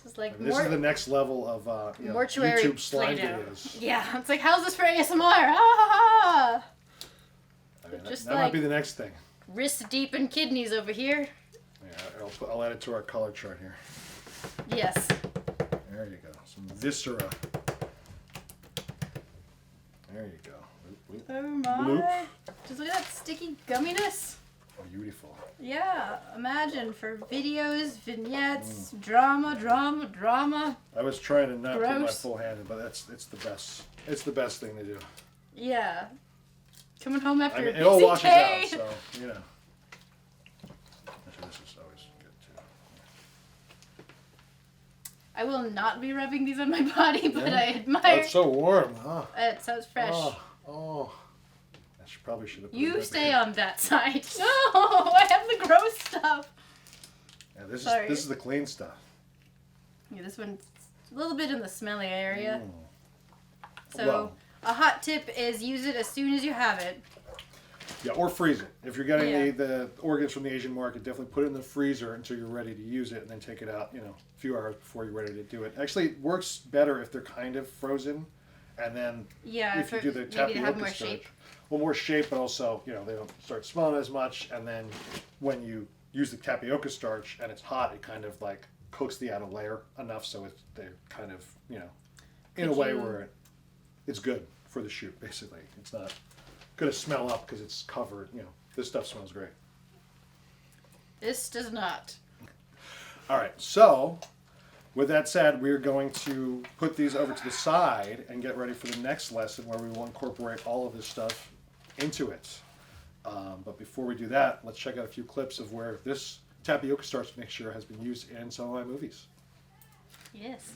This is like This is the next level of mortuary YouTube slime Play-Doh. videos. Yeah, it's like, how's this for ASMR? Ah! I mean, Just that might like- be the next thing. Wrist deep in kidneys over here. Yeah, I'll add it to our color chart here. Yes. There you go. Some viscera. There you go. Oop, Oh my. Bloop. Just look at that sticky gumminess. Oh, beautiful. Yeah, imagine for videos, vignettes, drama. I was trying to not put my Gross. full hand in, but it's the best. It's the best thing to do. Yeah. Coming home after I mean, a it all busy washes day. out, so you know. Actually, this is always good too. I will not be rubbing these on my body, but Yeah. I admire. That's so warm. Oh, It sounds fresh. oh. Probably should have. You stay on that side. No, I have the gross stuff. Yeah, this Sorry. is the clean stuff. Yeah, this one's a little bit in the smelly area. So Well. a hot tip is use it as soon as you have it. Yeah, or freeze it. If you're getting Yeah. the organs from the Asian market, definitely put it in the freezer until you're ready to use it, and then take it out. A few hours before you're ready to do it. Actually, it works better if they're kind of frozen, and then Yeah, if you do the maybe they tapioca have more starch. shape. Well, more shape, but also, they don't start smelling as much. And then when you use the tapioca starch and it's hot, it kind of like coats the outer layer enough so they're kind of, in a Could way you- where it's good for the shoot, basically. It's not going to smell up because it's covered. This stuff smells great. This does not. All right, so with that said, we're going to put these over to the side and get ready for the next lesson where we will incorporate all of this stuff into it. But before we do that, let's check out a few clips of where this tapioca starch mixture has been used in some of my movies. Yes.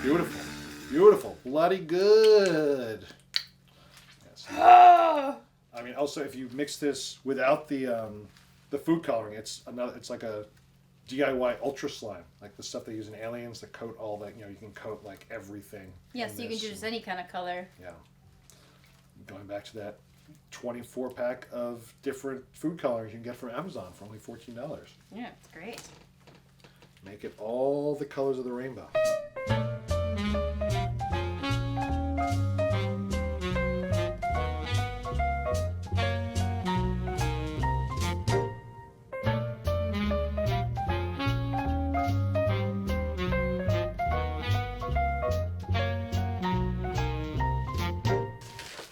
Beautiful. Beautiful. Bloody good. Yes. I mean, also, if you mix this without the food coloring, it's like a DIY ultra slime, like the stuff they use in Aliens that coat all that. You can coat like everything. Yes, in you can this. choose any kind of color. Yeah. Going back to that 24-pack of different food colorings you can get from Amazon for only $14. Yeah, it's great. Make it all the colors of the rainbow.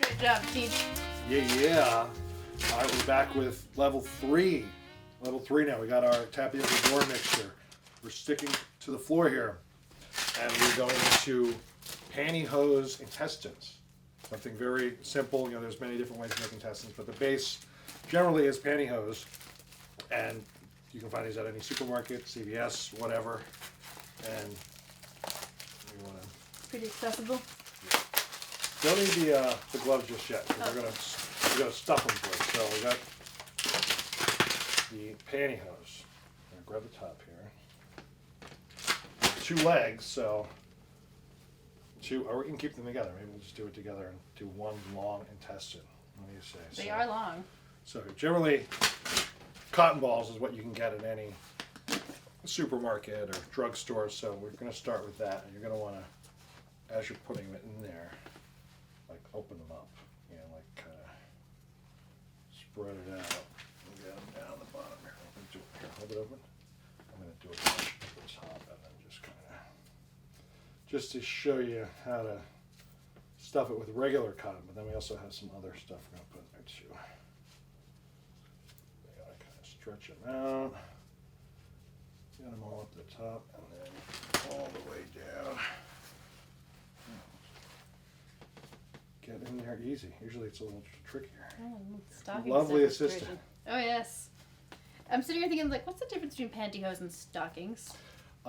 Great job, Teach. Yeah. All right, we're back with level 3. Level 3 now. We got our tapioca door mixture. We're sticking to the floor here. And we're going into pantyhose intestines. Something very simple. There's many different ways to make intestines, but the base generally is pantyhose. And you can find these at any supermarket, CVS, whatever. And you want to... Pretty accessible. Don't need the gloves just yet, because we're gonna stuff them first. So we got the pantyhose. I'm gonna grab the top here. 2 legs, so or we can keep them together. Maybe we'll just do it together and do one long intestine. What do you say? They are long. So generally, cotton balls is what you can get at any supermarket or drugstore. So we're gonna start with that, and you're gonna want to, as you're putting it in there, like open them up, like kind of spread it out and get them down the bottom here. Here, hold it open. I'm going to do a bunch at the top and then just to show you how to stuff it with regular cotton, but then we also have some other stuff we're going to put in there too. You got to kind of stretch them out. Get them all up the top and then all the way down. Get in there easy. Usually it's a little trickier. Stocking Lovely stuff is assistant. crazy. Oh yes. I'm sitting here thinking, what's the difference between pantyhose and stockings?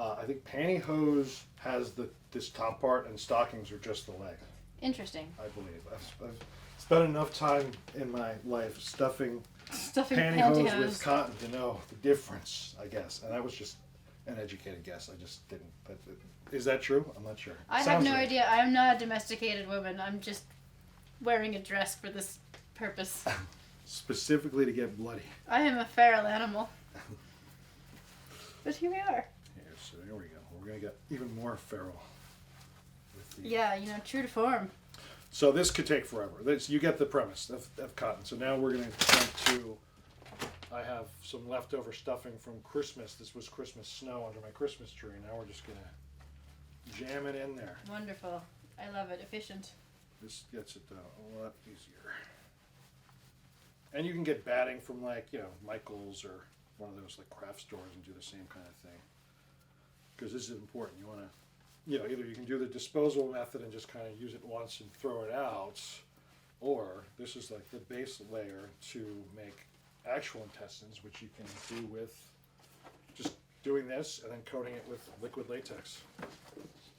I think pantyhose has this top part, and stockings are just the leg. Interesting. I believe. I've spent enough time in my life stuffing pantyhose with cotton to know the difference, I guess. And that was just an educated guess. I just didn't. Is that true? I'm not sure. I have no idea. I am not a domesticated woman. I'm just wearing a dress for this purpose. Specifically to get bloody. I am a feral animal. But here we are. Here, so there we go. We're going to get even more feral. With the... Yeah, true to form. So this could take forever. You get the premise of cotton. So now we're going to jump to... I have some leftover stuffing from Christmas. This was Christmas snow under my Christmas tree. Now we're just going to jam it in there. Wonderful. I love it. Efficient. This gets it done a lot easier. And you can get batting from Michael's or one of those craft stores and do the same kind of thing. Because this is important. You want to, either you can do the disposable method and just kind of use it once and throw it out, or this is the base layer to make actual intestines, which you can do with just doing this and then coating it with liquid latex.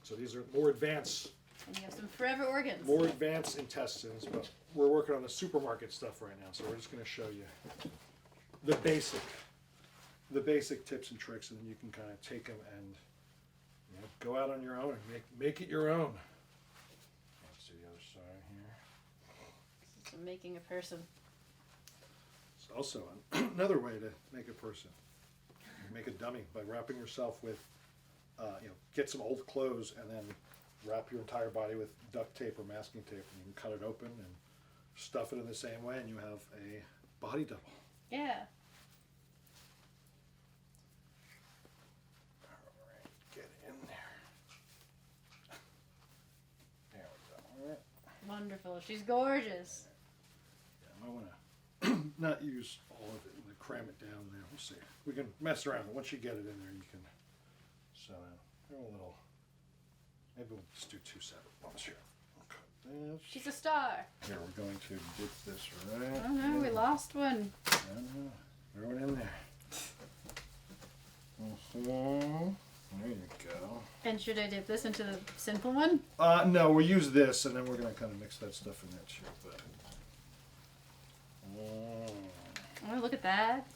So these are more advanced. And you have some forever organs. More advanced intestines, but we're working on the supermarket stuff right now, so we're just going to show you the basic tips and tricks, and then you can kind of take them and go out on your own and make it your own. Let's see the other side here. So making a person. It's also another way to make a person. You make a dummy by wrapping yourself with, get some old clothes and then wrap your entire body with duct tape or masking tape, and you can cut it open and stuff it in the same way, and you have a body double. Yeah. All right, get in there. There we go. All right. Wonderful. She's gorgeous. Yeah, I might want to not use all of it and cram it down there. We'll see. We can mess around, but once you get it in there, you can. So, a little. Maybe we'll just do two separate ones here. We'll cut this. She's a star. Here, we're going to dip this right. Oh no, we lost one. Throw it in there. There you go. And should I dip this into the simple one? No, we'll use this, and then we're going to kind of mix that stuff in there too. Oh, look at that.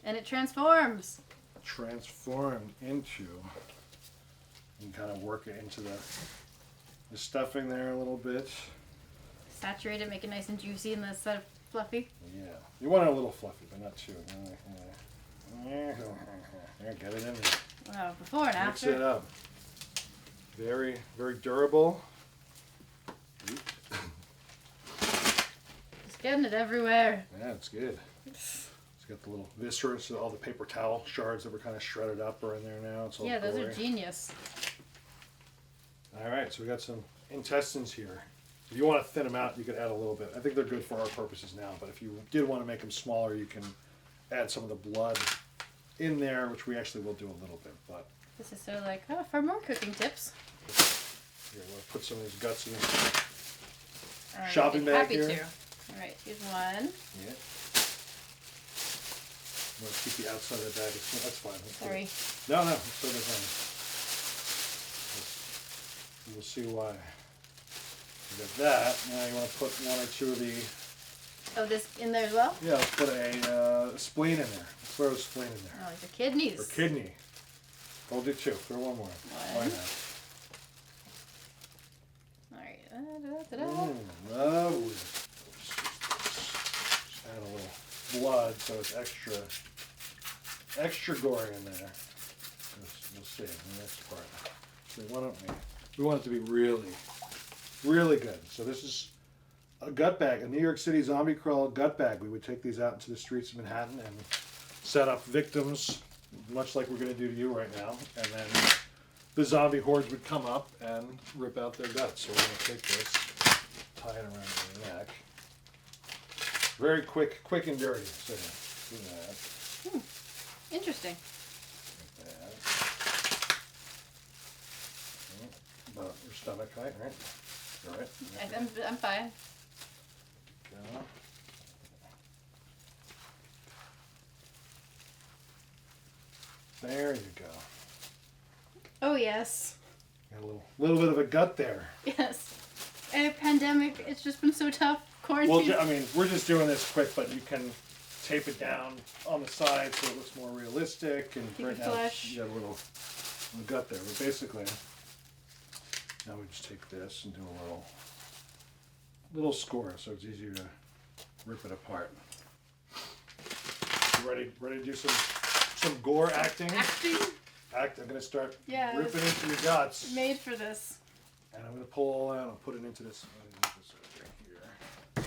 And it transforms. Transformed into... You can kind of work it into the stuffing there a little bit. Saturate it, make it nice and juicy, and instead of fluffy. Yeah. You want it a little fluffy, but not too. There, get it in there. Wow, before and Mix after. it up. Very, very durable. Just getting it everywhere. Yeah, it's good. It's got the little viscera, so all the paper towel shards that were kind of shredded up are in there now. It's all Yeah, those gory. are genius. All right, so we got some intestines here. If you want to thin them out, you could add a little bit. I think they're good for our purposes now, but if you did want to make them smaller, you can add some of the blood in there, which we actually will do a little bit. But This is so for more cooking tips. here, we'll put some of these guts in. All right, Shopping I'd be bag happy here. to. All right, here's one. Yeah. I'm going to keep the outside of the bag. That's fine. That's good. Sorry. No, it's totally fine. You'll see why. You got that. Now you want to put one or two of the... Oh, this in there as well? Yeah, let's put a spleen in there. Let's throw a spleen in there. Oh, like the kidneys. Or kidney. We'll do two. Throw one more. Why not? All right. Lovely. Just add a little blood so it's extra gory in there. We'll see in the next part. So we want it to be really, really good. So this is a gut bag, a New York City zombie crawl gut bag. We would take these out into the streets of Manhattan and set up victims, much like we're going to do to you right now. And then the zombie hordes would come up and rip out their guts. So we're going to take this, tie it around the neck. Very quick and dirty. So do that. Interesting. Like that. About your stomach height, right? All right. I'm fine. Go. There you go. Oh, yes. Got a little bit of a gut there. Yes. A pandemic, it's just been so tough. Quarantine. Well, I mean, we're just doing this quick, but you can tape it down on the side so it looks more realistic. And Keep right it now, flush. you got a little gut there. But basically, now we just take this and do a little score so it's easier to rip it apart. You ready to do some gore acting? I'm going to start Yeah, ripping into your guts. made for this. And I'm going to pull all out and put it into this. Right here.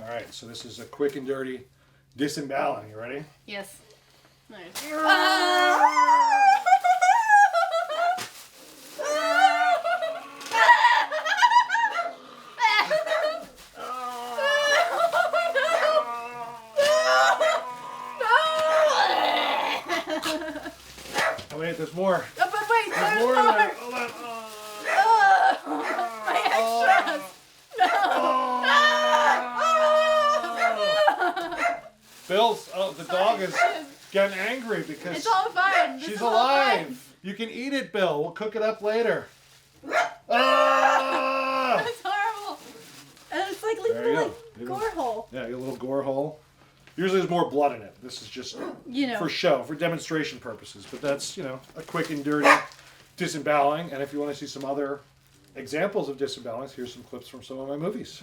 All right, so this is a quick and dirty disemboweling. You ready? Yes. Nice. Oh wait, there's more. Oh, but wait, There's there's more more. in there. Hold on. My extras. Bill's, the dog is getting angry because It's all fine. This she's is all fine. alive. You can eat it, Bill. We'll cook it up later. Ah! It's horrible. And it's like There you leaving go. a gore hole. Yeah, you got a little gore hole. Usually there's more blood in it. This is just You know. for show, for demonstration purposes. But that's, a quick and dirty disemboweling. And if you want to see some other examples of disembowelings, here's some clips from some of my movies.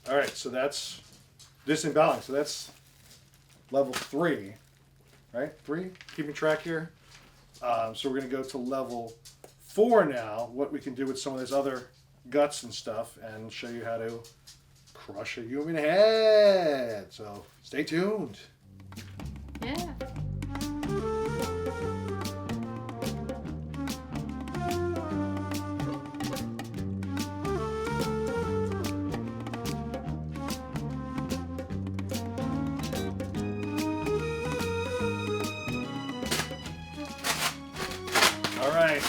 All right, so that's disemboweling. So that's level 3, right? 3, keeping track here. So we're going to go to level 4 now, what we can do with some of those other guts and stuff, and show you how to crush a human head. So stay tuned. Yeah. All right,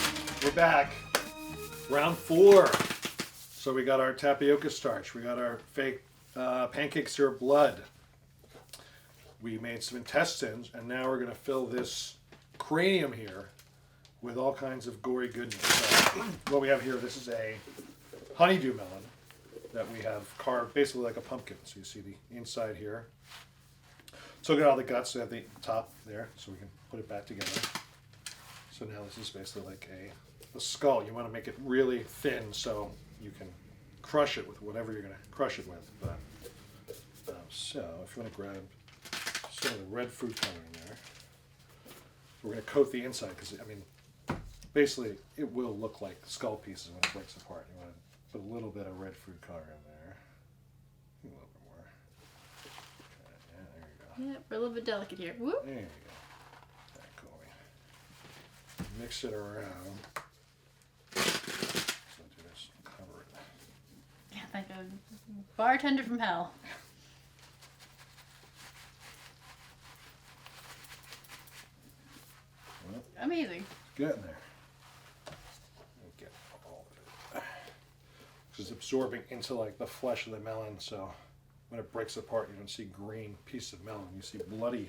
we're back. Round 4. So we got our tapioca starch. We got our fake pancake syrup blood. We made some intestines, and now we're going to fill this cranium here with all kinds of gory goodness. So what we have here, this is a honeydew melon that we have carved basically like a pumpkin. So you see the inside here. So we got all the guts, so we have the top there, so we can put it back together. So now this is basically like a skull. You want to make it really thin so you can crush it with whatever you're going to crush it with. But so if you want to grab some of the red food coloring there, we're going to coat the inside because, I mean, basically it will look like skull pieces when it breaks apart. You want to put a little bit of red food color in there. A little bit more. Okay, yeah, there you go. Yeah, we're a little bit delicate here. Whoop. There you go. Mix it around. So do this, cover it. Yeah, like a bartender from hell. Well, Amazing. get in there. Get all of it. It's absorbing into like the flesh of the melon, so when it breaks apart, you don't see green piece of melon. You see bloody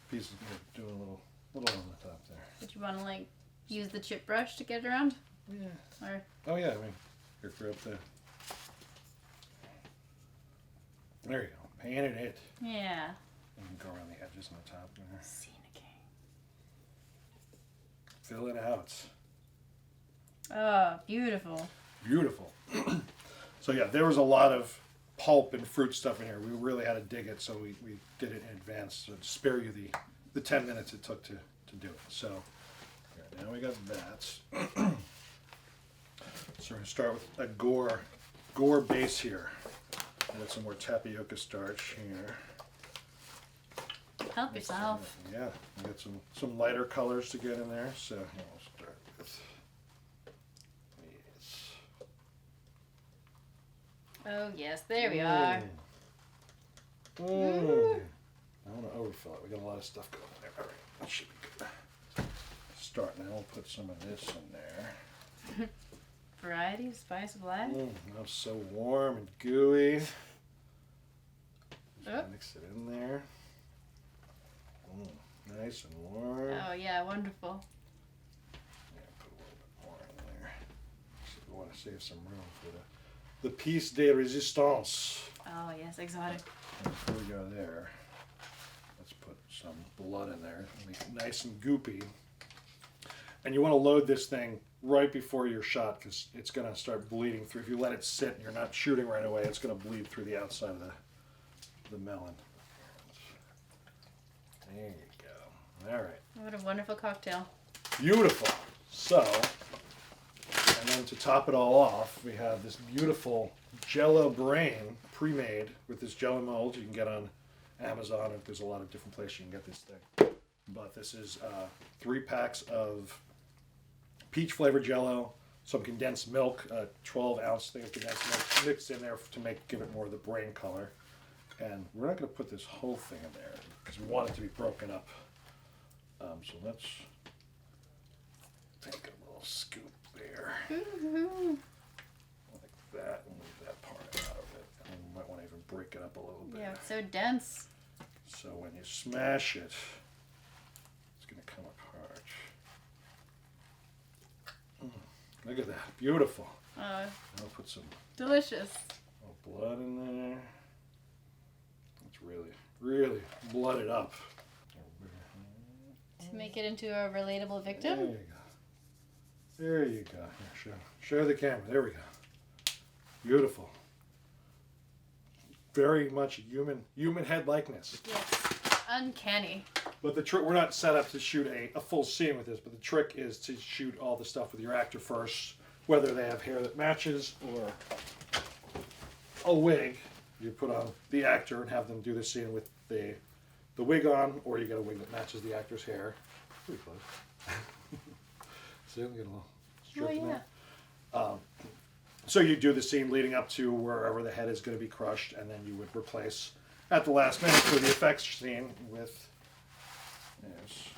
pieces. Doing a little on the top there. Did you want to like use the chip brush to get it around? Yeah. Or Oh yeah, I mean, here for up there. There you go. Painted it. yeah. You can go around the edges on the top there. Scenic. Fill it out. Oh, beautiful. Beautiful. So yeah, there was a lot of pulp and fruit stuff in here. We really had to dig it, so we did it in advance to spare you the 10 minutes it took to do it. So yeah, now we got that. So we're gonna start with a gore base here. Add some more tapioca starch here. Help yourself. Yeah, we got some lighter colors to get in there. So here we'll start with these. Oh yes, there we are. I want to overfill it. We got a lot of stuff going there. All right, that should be good. Start now. We'll put some of this in there. Variety, spice of life. Now it's so warm and gooey. Just Oh. mix it in there. Nice and warm. Oh yeah, wonderful. Yeah, put a little bit more in there. So we want to save some room for the piece de resistance. Oh yes, exotic. And before we go there, let's put some blood in there. It'll make it nice and goopy. And you want to load this thing right before your shot because it's going to start bleeding through. If you let it sit and you're not shooting right away, it's going to bleed through the outside of the melon. There you go. All right. What a wonderful cocktail. Beautiful. So, and then to top it all off, we have this beautiful Jello brain pre-made with this jello mold you can get on Amazon. There's a lot of different places you can get this thing. But this is 3 packs of peach flavored Jello, some condensed milk, 12-ounce thing of condensed milk mixed in there to give it more of the brain color. And we're not going to put this whole thing in there because we want it to be broken up. So let's take a little scoop there. Like that, and leave that part out of it. And then you might want to even break it up a little bit. Yeah, it's so dense. So when you smash it, it's going to come apart. Look at that. Beautiful. I'll put some Delicious. blood in there. It's really blooded up. To make it into a relatable There victim. you go. There you go. Here, show the camera. There we go. Beautiful. Very much human head likeness. Yes. Uncanny. But the trick, we're not set up to shoot a full scene with this, but the trick is to shoot all the stuff with your actor first, whether they have hair that matches or a wig. You put on the actor and have them do the scene with the wig on, or you get a wig that matches the actor's hair. Pretty close. See, I'm getting a little strip in there. So you do the scene leading up to wherever the head is going to be crushed, and then you would replace at the last minute for the effects scene with. Yes.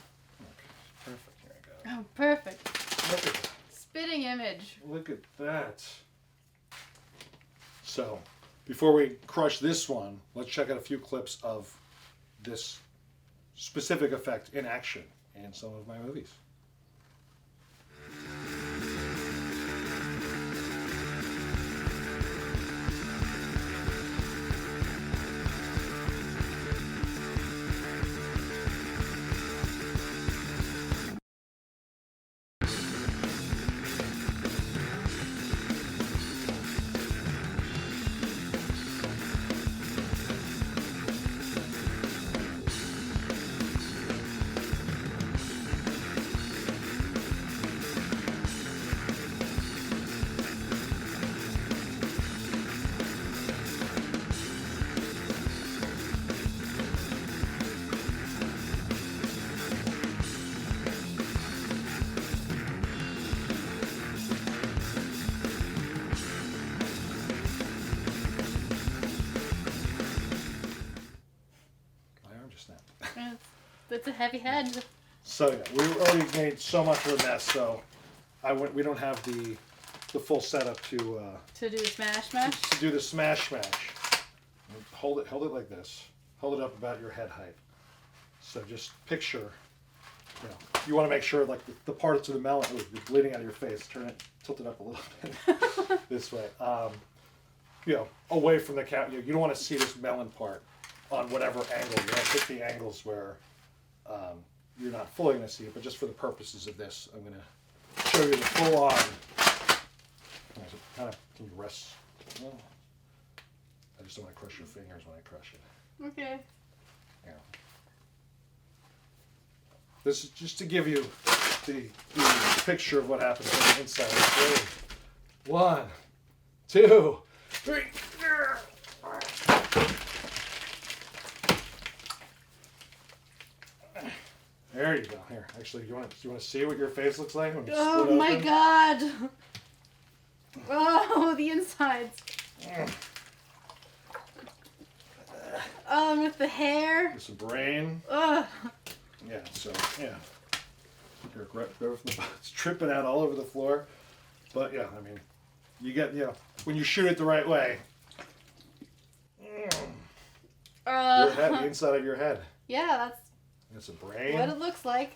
Okay. Perfect. Here I go. Oh, perfect. Look at that. Spitting image. Look at that. So, before we crush this one, let's check out a few clips of this specific effect in action in some of my movies. That's a heavy head. So yeah, we already made so much of a mess. So we don't have the full setup to To do the smash smash. to do the smash smash. Hold it like this. Hold it up about your head height. So just picture. You want to make sure like the parts of the melon, you're bleeding out of your face. Tilt it up a little bit this way. Away from the count. You don't want to see this melon part on whatever angle. You want to pick the angles where you're not fully going to see it, but just for the purposes of this, I'm going to show you the full on. Kind of, can you rest? Well, I just don't want to crush your fingers when I crush it. Okay. Yeah. This is just to give you the picture of what happens on the inside. Ready? 1, 2, 3. There you go. Here, actually, do you want to see what your face looks like when you Oh split my open? god. Oh, the insides. With the hair. There's some brain. Ugh. Yeah. So yeah. Here, grab from the it's tripping out all over the floor. But yeah, I mean, you get when you shoot it the right way. Your head, the inside of your head. Yeah, Got some brain. what it looks like.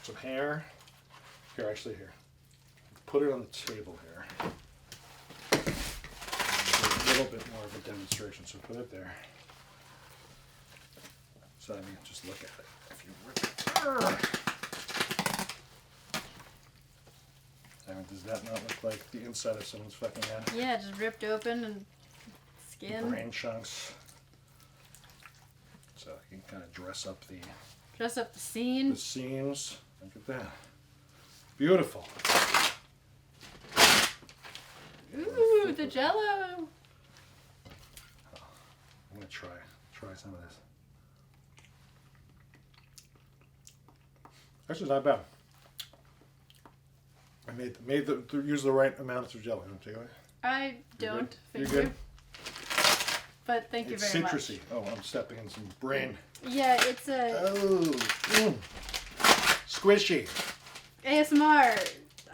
Some hair. Here, actually, here. Put it on the table here. Do a little bit more of a demonstration, so put it there. So I mean, just look at it. If you rip it. I mean, does that not look like the inside of someone's fucking head? Yeah, just ripped open and skin. Brain chunks. So you can kind of dress up the Dress up the scene. seams. Look at that. Beautiful. Ooh, the jello. I'm gonna try some of this. Actually, not bad. I use the right amount of jelly. You want to take it away? I don't. You're Thank good? you. But thank you It's very citrusy. Oh, I'm stepping in some brain. much. Yeah, it's a Oh, squishy. ASMR,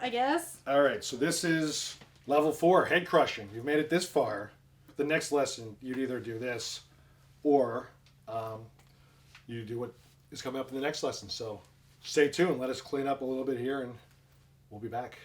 I guess. All right, so this is level 4, head crushing. You've made it this far. The next lesson, you'd either do this, or you do what is coming up in the next lesson. So stay tuned. Let us clean up a little bit here, and we'll be back.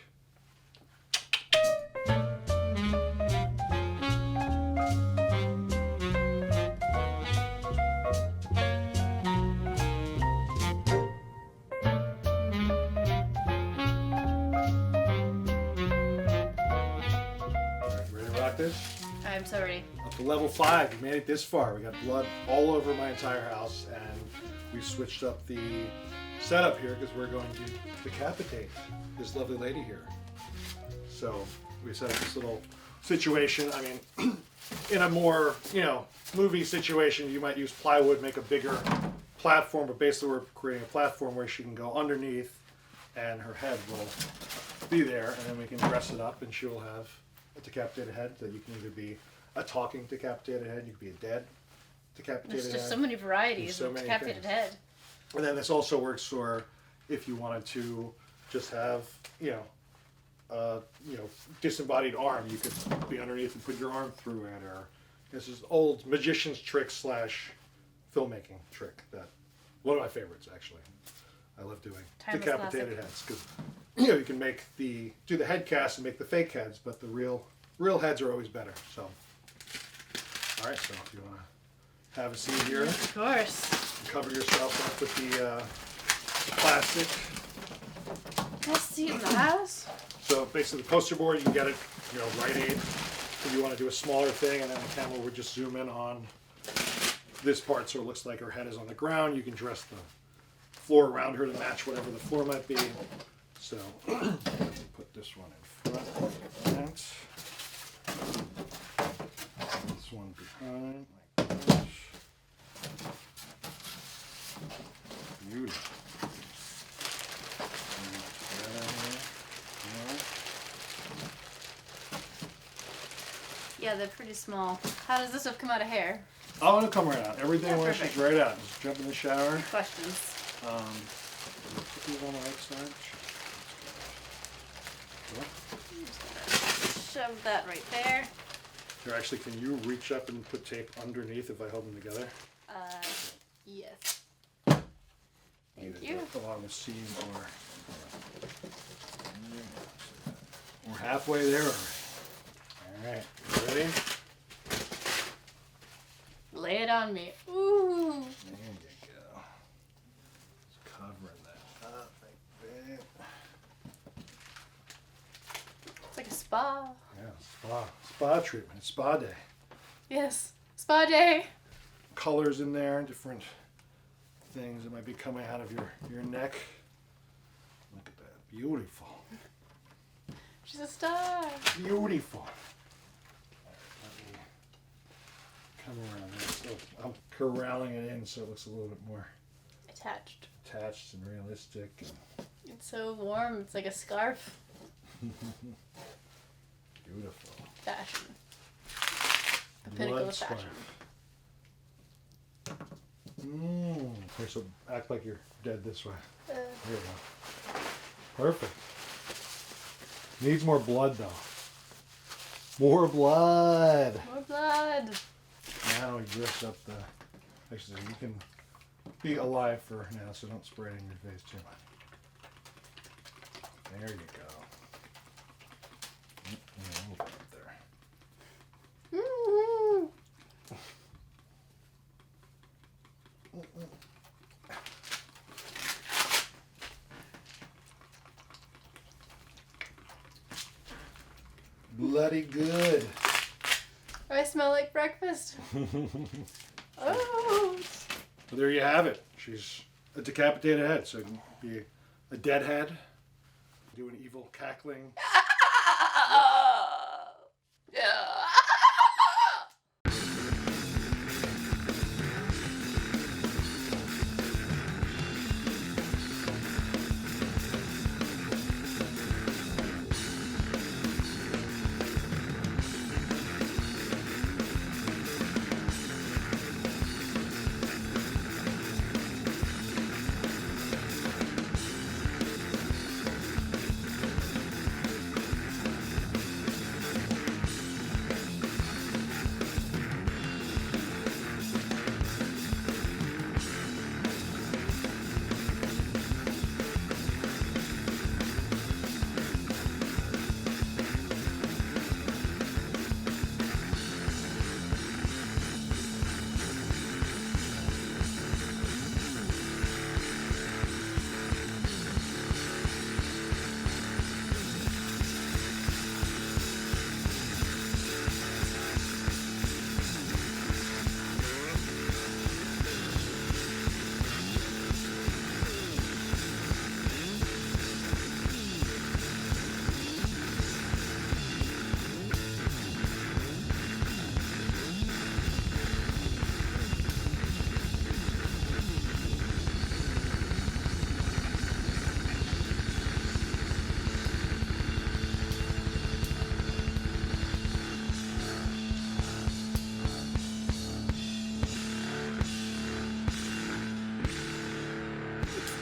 This I'm so ready. up to level 5. We made it this far. We got blood all over my entire house, and we switched up the setup here because we're going to decapitate this lovely lady here. So we set up this little situation. I mean, in a more movie situation, you might use plywood, make a bigger platform, but basically we're creating a platform where she can go underneath, and her head will be there, and then we can dress it up, and she will have a decapitated head that you can either be a talking decapitated head, you could be a dead decapitated There's just head. so many varieties There's so of many decapitated things. head. And then this also works for if you wanted to just have, disembodied arm, you could be underneath and put your arm through it, or this is old magician's trick / filmmaking trick that one of my favorites actually. I love doing Timeless decapitated classic. heads because you can make do the head cast and make the fake heads, but the real heads are always better. So, all right. So if you want to have a seat here, Of course. cover yourself up with the plastic. Best seat in the house. So basically, the poster board you can get it, Rite Aid. If you want to do a smaller thing, and then the camera would just zoom in on this part, so it looks like her head is on the ground. You can dress the floor around her to match whatever the floor might be. So put this one in front like that. This one behind like this. Beautiful. Yeah, they're pretty small. How does this stuff come out of hair? Oh, it'll come right out. Everything Yeah, washes perfect. right out. Just jump in the shower. Questions. Put these on the right side. Shove that right there. Here, actually, can you reach up and put tape underneath if I hold them together? Yes. Either you. along the seam or we're halfway there already. All right, you ready? Lay it on me. Ooh. There you go. Just covering that up like that. It's like a spa. Yeah, spa treatment. It's spa day. Yes. Spa day. Colors in there, different things that might be coming out of your neck. Look at that, beautiful, She's a star. beautiful. Let me come around this. So I'm corralling it in so it looks a little bit more Attached. attached and realistic. It's so warm. It's like a scarf. Beautiful. Fashion. The pinnacle Blood of fashion. Here, so act like you're dead this way. Uh, There you go. Perfect. Needs more blood though. More blood. more blood. Now we dress up the. Actually, you can be alive for now, so don't spray it in your face too much. There you go. We'll put it up there. Woo-hoo. Bloody good. I smell like breakfast. Oh. Well, there you have it. She's a decapitated head, so it can be a dead head. Do an evil cackling.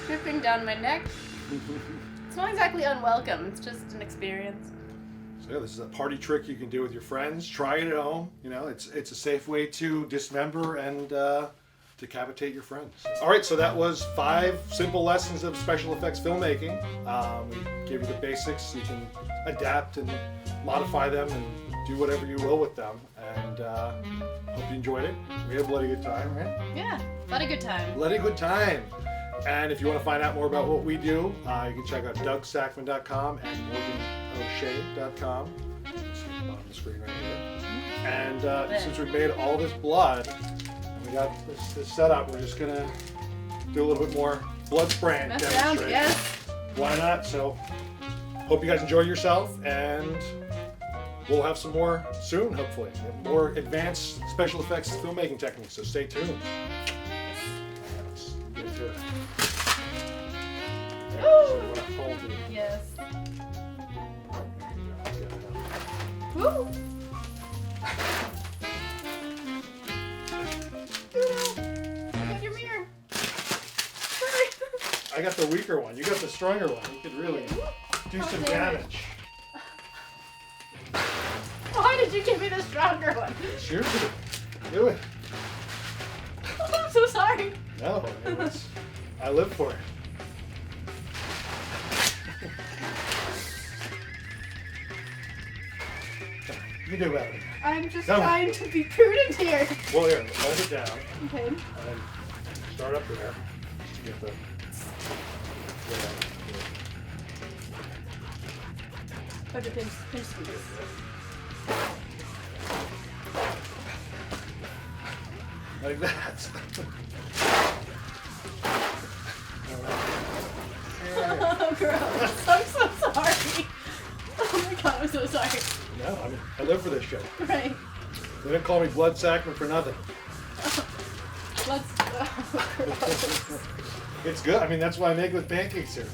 Dripping down my neck. It's not exactly unwelcome. It's just an experience. So yeah, this is a party trick you can do with your friends. Try it at home. You know, it's a safe way to dismember and decapitate your friends. All right, so that was 5 simple lessons of special effects filmmaking. We gave you the basics. You can adapt and modify them and do whatever you will with them. And hope you enjoyed it. We had a bloody good time, right? Yeah, had a good time. Bloody good time. And if you want to find out more about what we do, you can check out DougSakmann.com and MorganO'Shea.com. See the bottom of the screen right here. And since we've made all this blood, and we got this set up, we're just going to do a little bit more blood spraying. Mess around, demonstration. yes. Why not? So, hope you guys enjoy yourself, and we'll have some more soon, hopefully. And more advanced special effects filmmaking techniques, so stay tuned. Let's get to it. Yes. Woo! I got the weaker one. You got the stronger one. You could really do some damage. Why did you give me the stronger one? Sure. Do it. I'm so sorry. No, I live for it. Come on, you do better. I'm just Come on. trying to be prudent here. Well, here, hold it down. Okay. And then start up there. Just get the. Put the pinch squeeze. Like that. Oh, gross. I'm so sorry. Oh my god, I'm so sorry. No, I live for this show. Right. They didn't call me Blood Sakmann for nothing. Let's. Oh, It's good. I mean, that's why I make with pancakes here.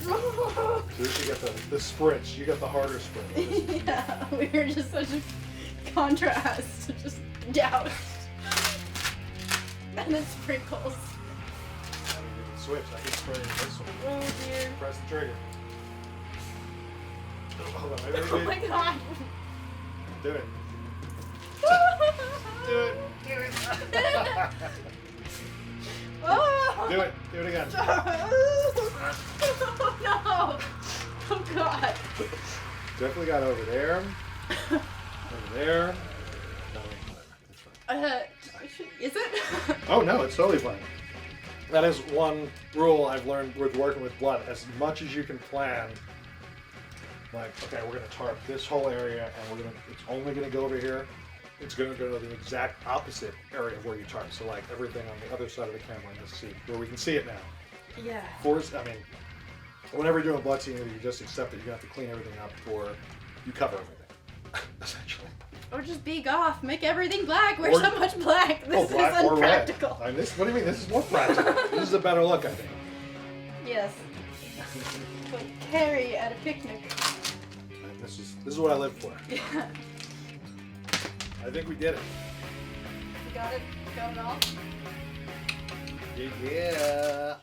gross. So this you got the spritz. You got the harder spritz. Yeah, we were just such a contrast. Just doused. And then sprinkles. I mean, you can switch. I can spray this one. Oh dear. Press the trigger. Hold on. Oh my god. Do it. Do it. Do it. Oh. Do it. Do it again. Oh no. Oh god. Definitely got over there. Over there. No, whatever. That's fine. Is it? Oh no, it's totally fine. That is one rule I've learned with working with blood. As much as you can plan, like, okay, we're gonna tarp this whole area, and it's only gonna go over here. It's gonna go to the exact opposite area of where you tarp. So like everything on the other side of the camera in this seat, where we can see it now. Yeah. I mean, whenever you're doing blood scene, you just accept that you're gonna have to clean everything up, or you cover everything, essentially. Or just be goth. Make everything black. Wear Or- so much black. This black is or red. unpractical. I mean, what do you mean? This is more practical. This is a better look, I think. Yes. But Carrie at a picnic. And this is what I live for. Yeah. I think we did it. You got it? Got it all? Yeah.